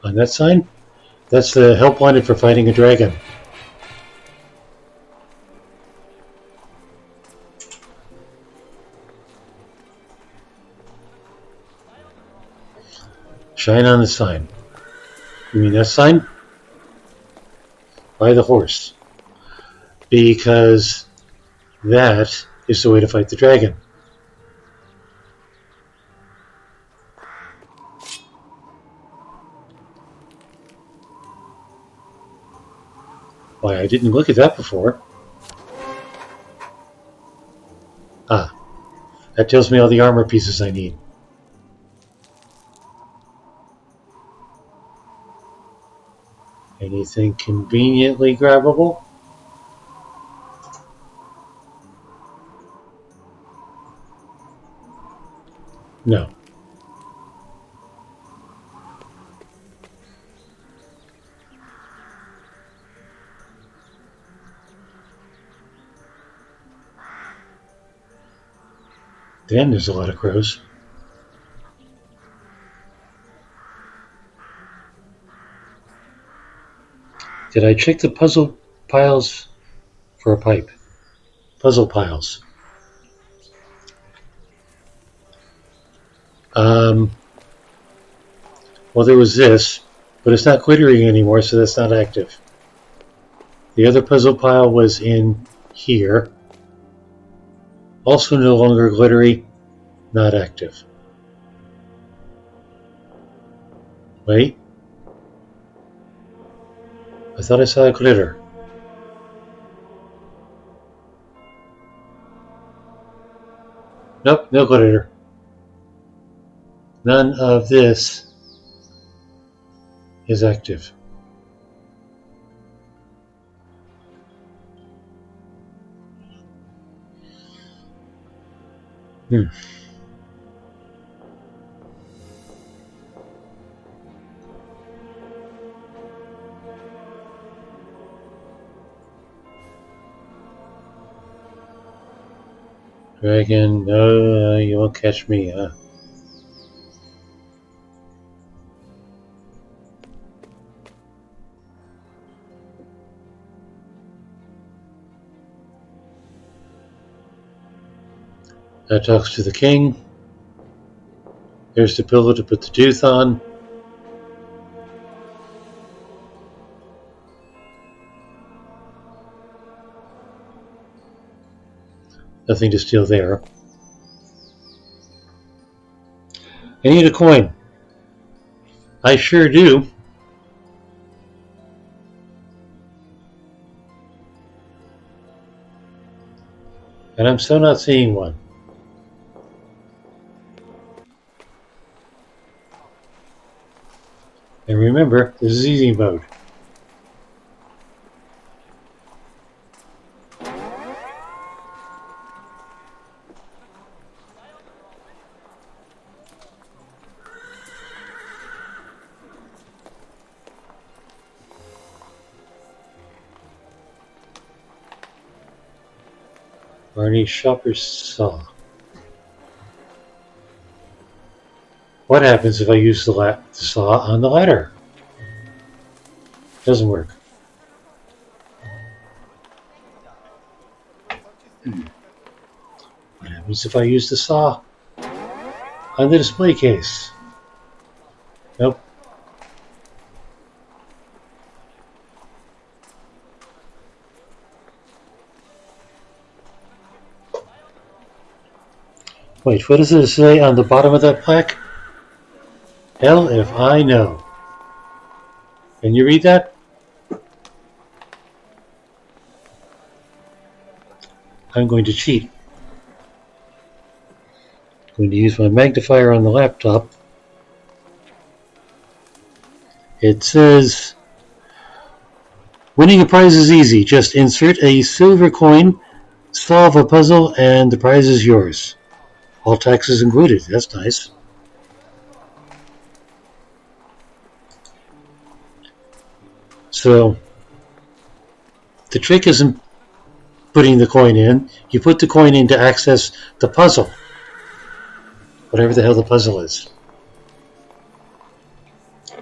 On that sign? That's the help wanted for fighting a dragon. Shine on the sign. You mean that sign? Why the horse? Because that is the way to fight the dragon. Why, I didn't look at that before. Ah, that tells me all the armor pieces I need. Anything conveniently grabbable? No. Damn, there's a lot of crows. Did I check the puzzle piles for a pipe? Puzzle piles. Well, there was this, but it's not glittering anymore, so that's not active. The other puzzle pile was in here. Also no longer glittery, not active. Wait. I thought I saw a glitter. Nope, no glitter. None of this is active. Dragon, no, you won't catch me, huh? That talks to the king. There's the pillow to put the tooth on. Nothing to steal there. I need a coin. I sure do. And I'm still not seeing one. And remember, this is easy mode. Barney's shopper's saw. What happens if I use the saw on the ladder? Doesn't work. What happens if I use the saw on the display case? Nope. Wait, what does it say on the bottom of that plaque? Hell if I know. Can you read that? I'm going to cheat. I'm going to use my magnifier on the laptop. It says, winning a prize is easy. Just insert a silver coin, solve a puzzle, and the prize is yours. All taxes included. That's nice. So, the trick isn't putting the coin in. You put the coin in to access the puzzle. Whatever the hell the puzzle is.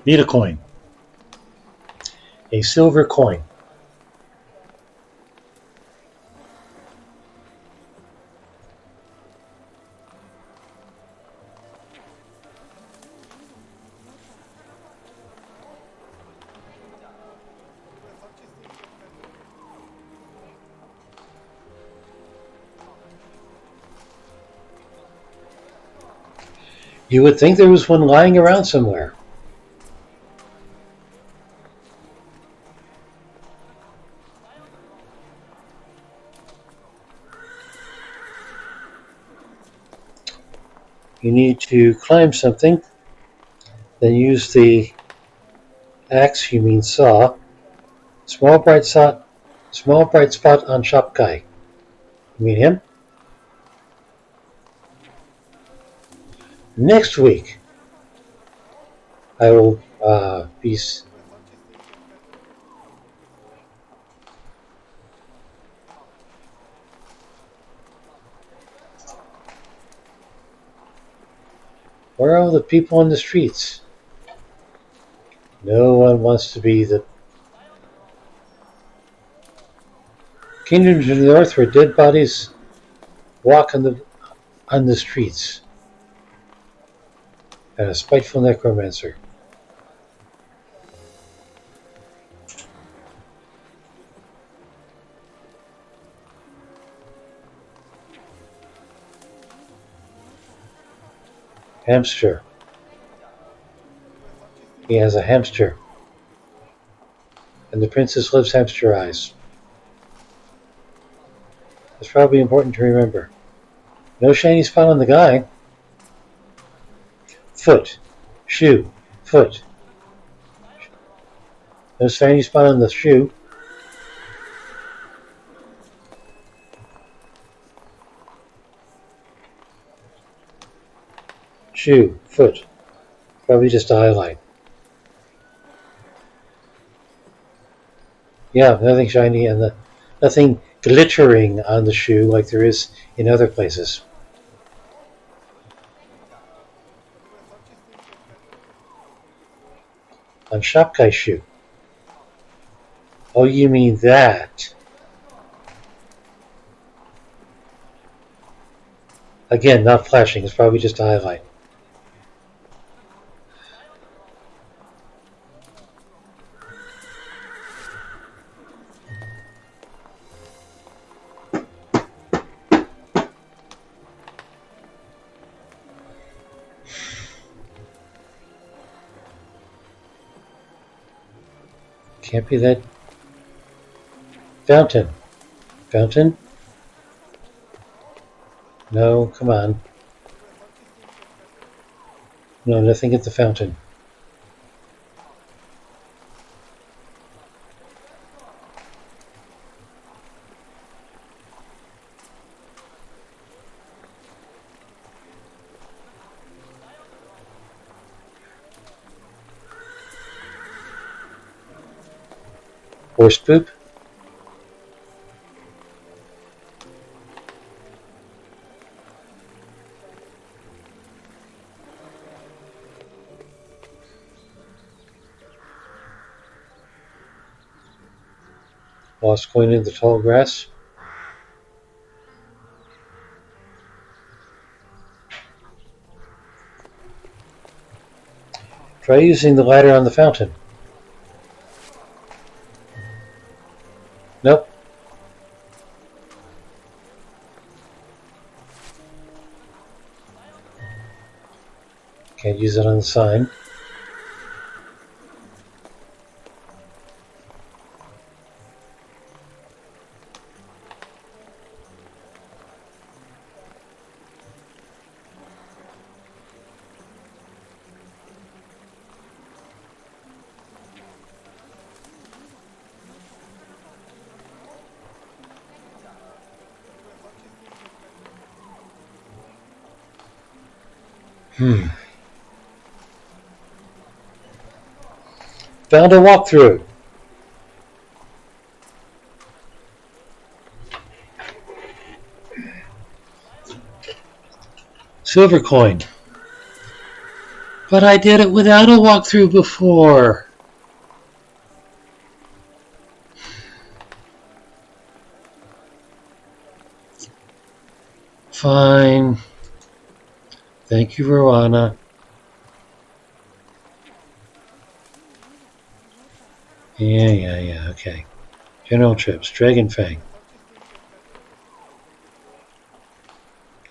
Need a coin. A silver coin. You would think there was one lying around somewhere. You need to climb something, then use the axe, you mean saw. Small bright spot on shop guy. You mean him? Next week, I will be. Where are all the people on the streets? No one wants to be the kingdom to the north where dead bodies walk on the streets. And a spiteful necromancer. Hamster. He has a hamster. And the princess loves hamster eyes. That's probably important to remember. No shiny spot on the guy. Foot. Shoe. Foot. No shiny spot on the shoe. Shoe. Foot. Probably just a highlight. Yeah, nothing shiny and nothing glittering on the shoe like there is in other places. On Shopkai shoe. Oh, you mean that? Again, not flashing. It's probably just a highlight. Can't be that. Fountain. Fountain? No, come on. No, nothing at the fountain. Horse poop? Lost coin in the tall grass? Try using the ladder on the fountain. Nope. Can't use it on the sign. Found a walkthrough. Silver coin. But I did it without a walkthrough before. Fine. Thank you, Rowana. Yeah, okay. General Trips, Dragon Fang.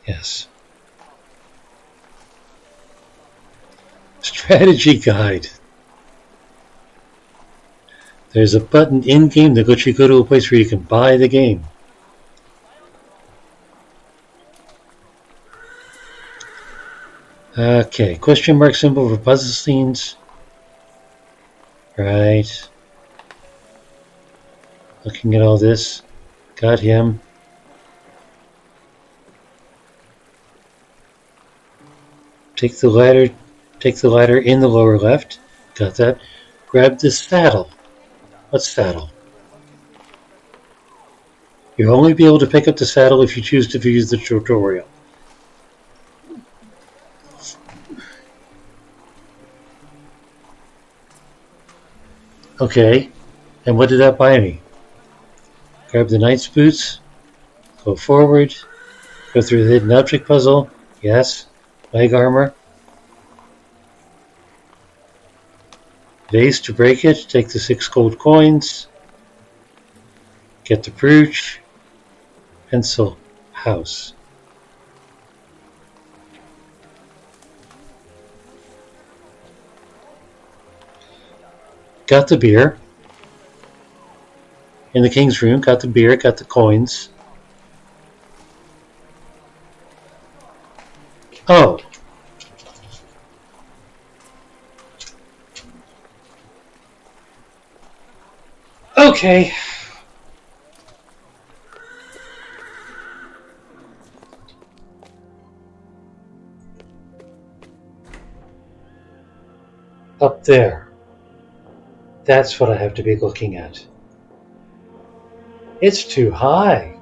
Yes. Strategy guide. There's a button in-game that lets you go to a place where you can buy the game. Okay, question mark symbol for puzzle scenes. Right. Looking at all this. Got him. Take the ladder in the lower left. Got that. Grab the saddle. What saddle? You'll only be able to pick up the saddle if you choose to use the tutorial. Okay, and what did that buy me? Grab the knight's boots, go forward, go through the hidden object puzzle, yes, leg armor, vase to break it, take the 6 gold coins, get the brooch, pencil, house. Got the beer. In the king's room, got the beer, got the coins. Oh. Okay. Up there. That's what I have to be looking at. It's too high.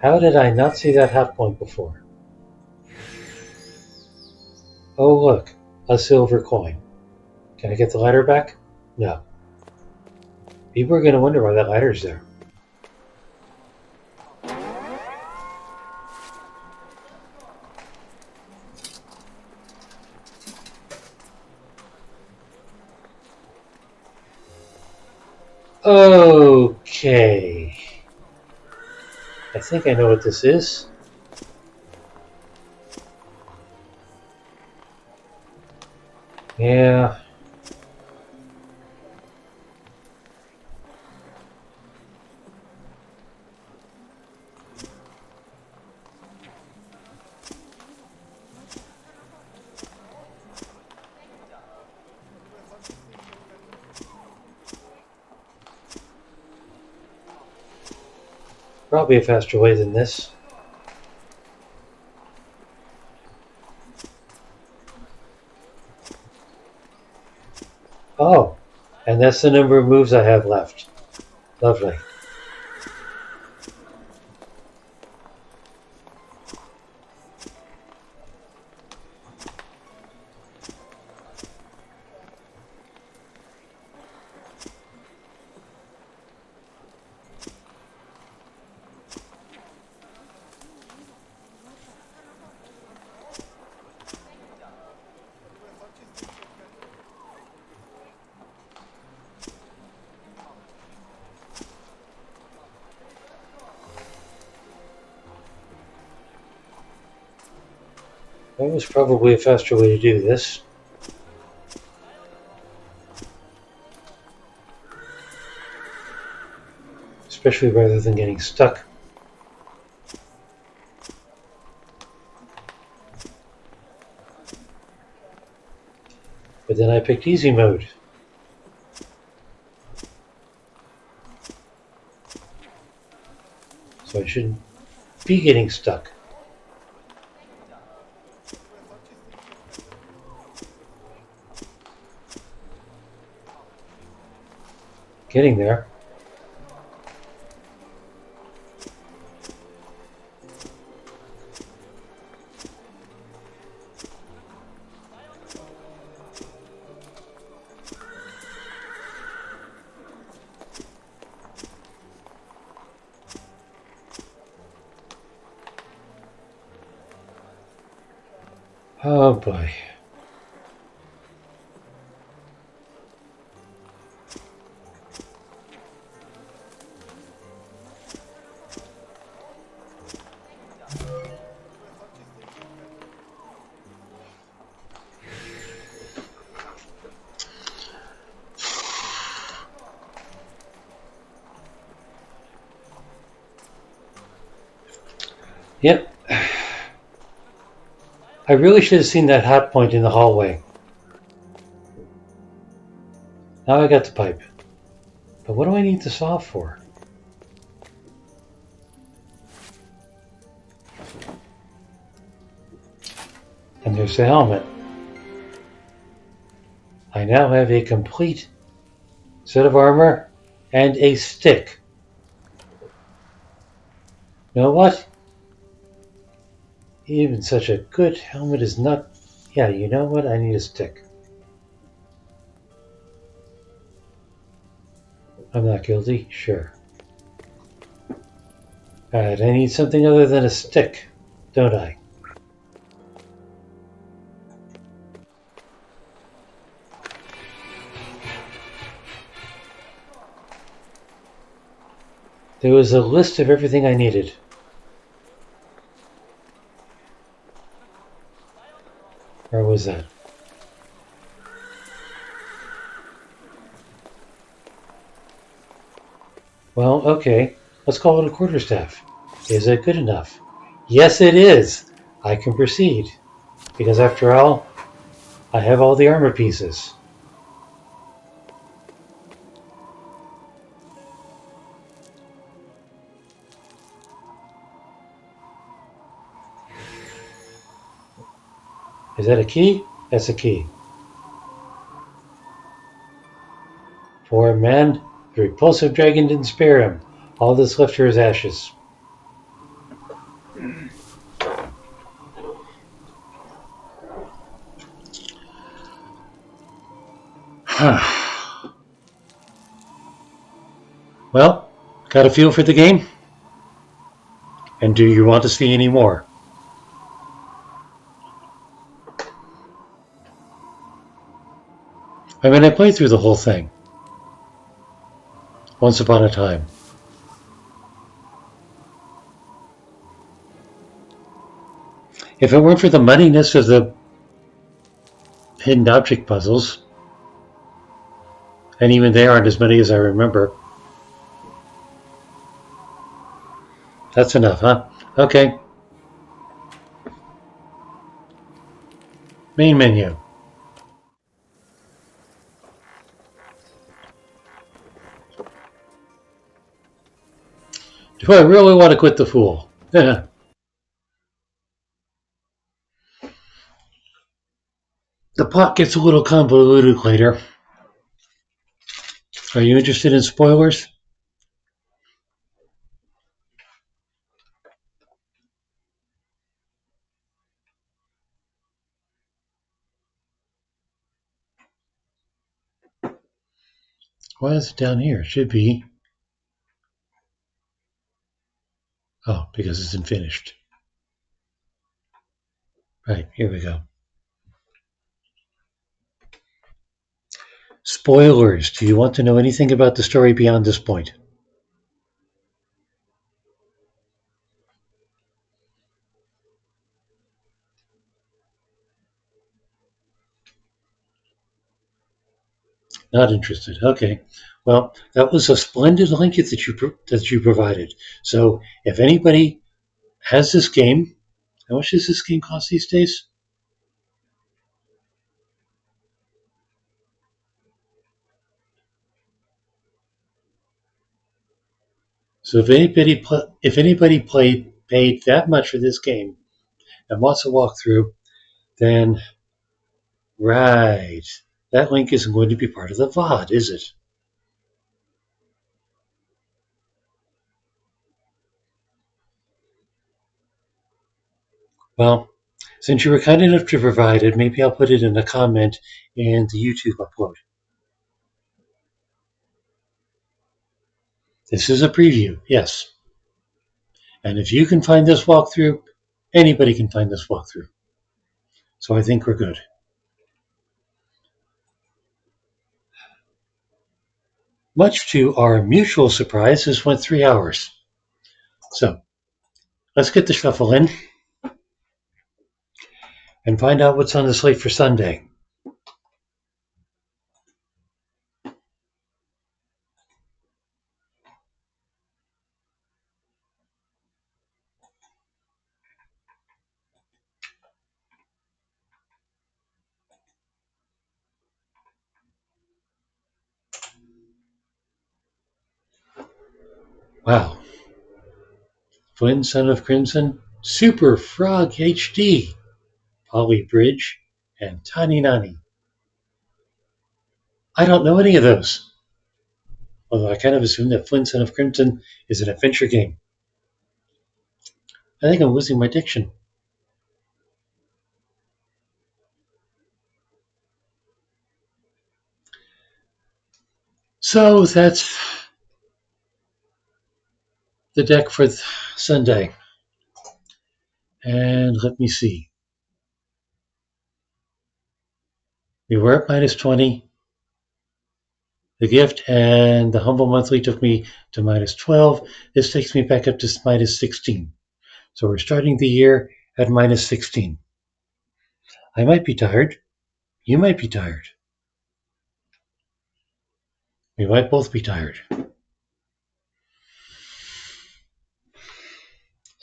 How did I not see that half point before? Oh look, a silver coin. Can I get the ladder back? No. People are going to wonder why that ladder's there. Okay. I think I know what this is. Yeah. Probably a faster way than this. Oh, and that's the number of moves I have left. Lovely. That was probably a faster way to do this. Especially rather than getting stuck. But then I picked easy mode. So I shouldn't be getting stuck. Getting there. Oh boy. Yep. I really should have seen that hot point in the hallway. Now I got the pipe. But what do I need to solve for? And there's the helmet. I now have a complete set of armor and a stick. You know what? Even such a good helmet is not... Yeah, you know what? I need a stick. I'm not guilty? Sure. Alright, I need something other than a stick, don't I? There was a list of everything I needed. Where was that? Well, okay. Let's call it a quarterstaff. Is it good enough? Yes, it is. I can proceed. Because after all, I have all the armor pieces. Is that a key? That's a key. Poor man, the repulsive dragon didn't spare him. All that's left are his ashes. Well, got a feel for the game? And do you want to see any more? I mean, I played through the whole thing. Once upon a time. If it weren't for the muddiness of the hidden object puzzles. And even they aren't as many as I remember. That's enough, huh? Okay. Main menu. Do I really want to quit the Fool? The plot gets a little convoluted later. Are you interested in spoilers? Why is it down here? It should be. Oh, because it's in finished. Right, here we go. Spoilers. Do you want to know anything about the story beyond this point? Not interested. Okay. Well, that was a splendid link that you provided. So, if anybody has this game, how much does this game cost these days? So, if anybody paid that much for this game and wants a walkthrough, then right, that link isn't going to be part of the VOD, is it? Well, since you were kind enough to provide it, maybe I'll put it in a comment in the YouTube upload. This is a preview, yes. And if you can find this walkthrough, anybody can find this walkthrough. So I think we're good. Much to our mutual surprise, this went 3 hours. So let's get the shuffle in and find out what's on the slate for Sunday. Wow. Flynn, Son of Crimson, Super Frog HD, Polly Bridge, and Tani Nani. I don't know any of those. Although I kind of assume that Flynn, Son of Crimson is an adventure game. I think I'm losing my diction. So that's the deck for Sunday. And let me see. We were at minus 20. The gift and the Humble Monthly took me to minus 12. This takes me back up to minus 16. So we're starting the year at minus 16. I might be tired. You might be tired. We might both be tired.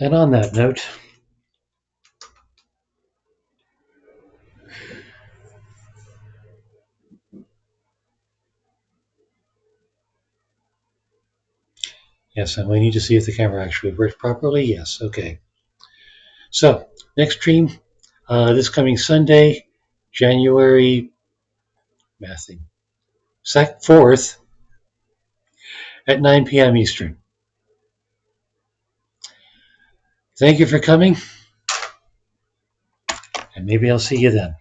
And on that note, yes, I might need to see if the camera actually works properly. Yes, okay. So, next stream, this coming Sunday, January 4th at 9 p.m. Eastern. Thank you for coming, and maybe I'll see you then.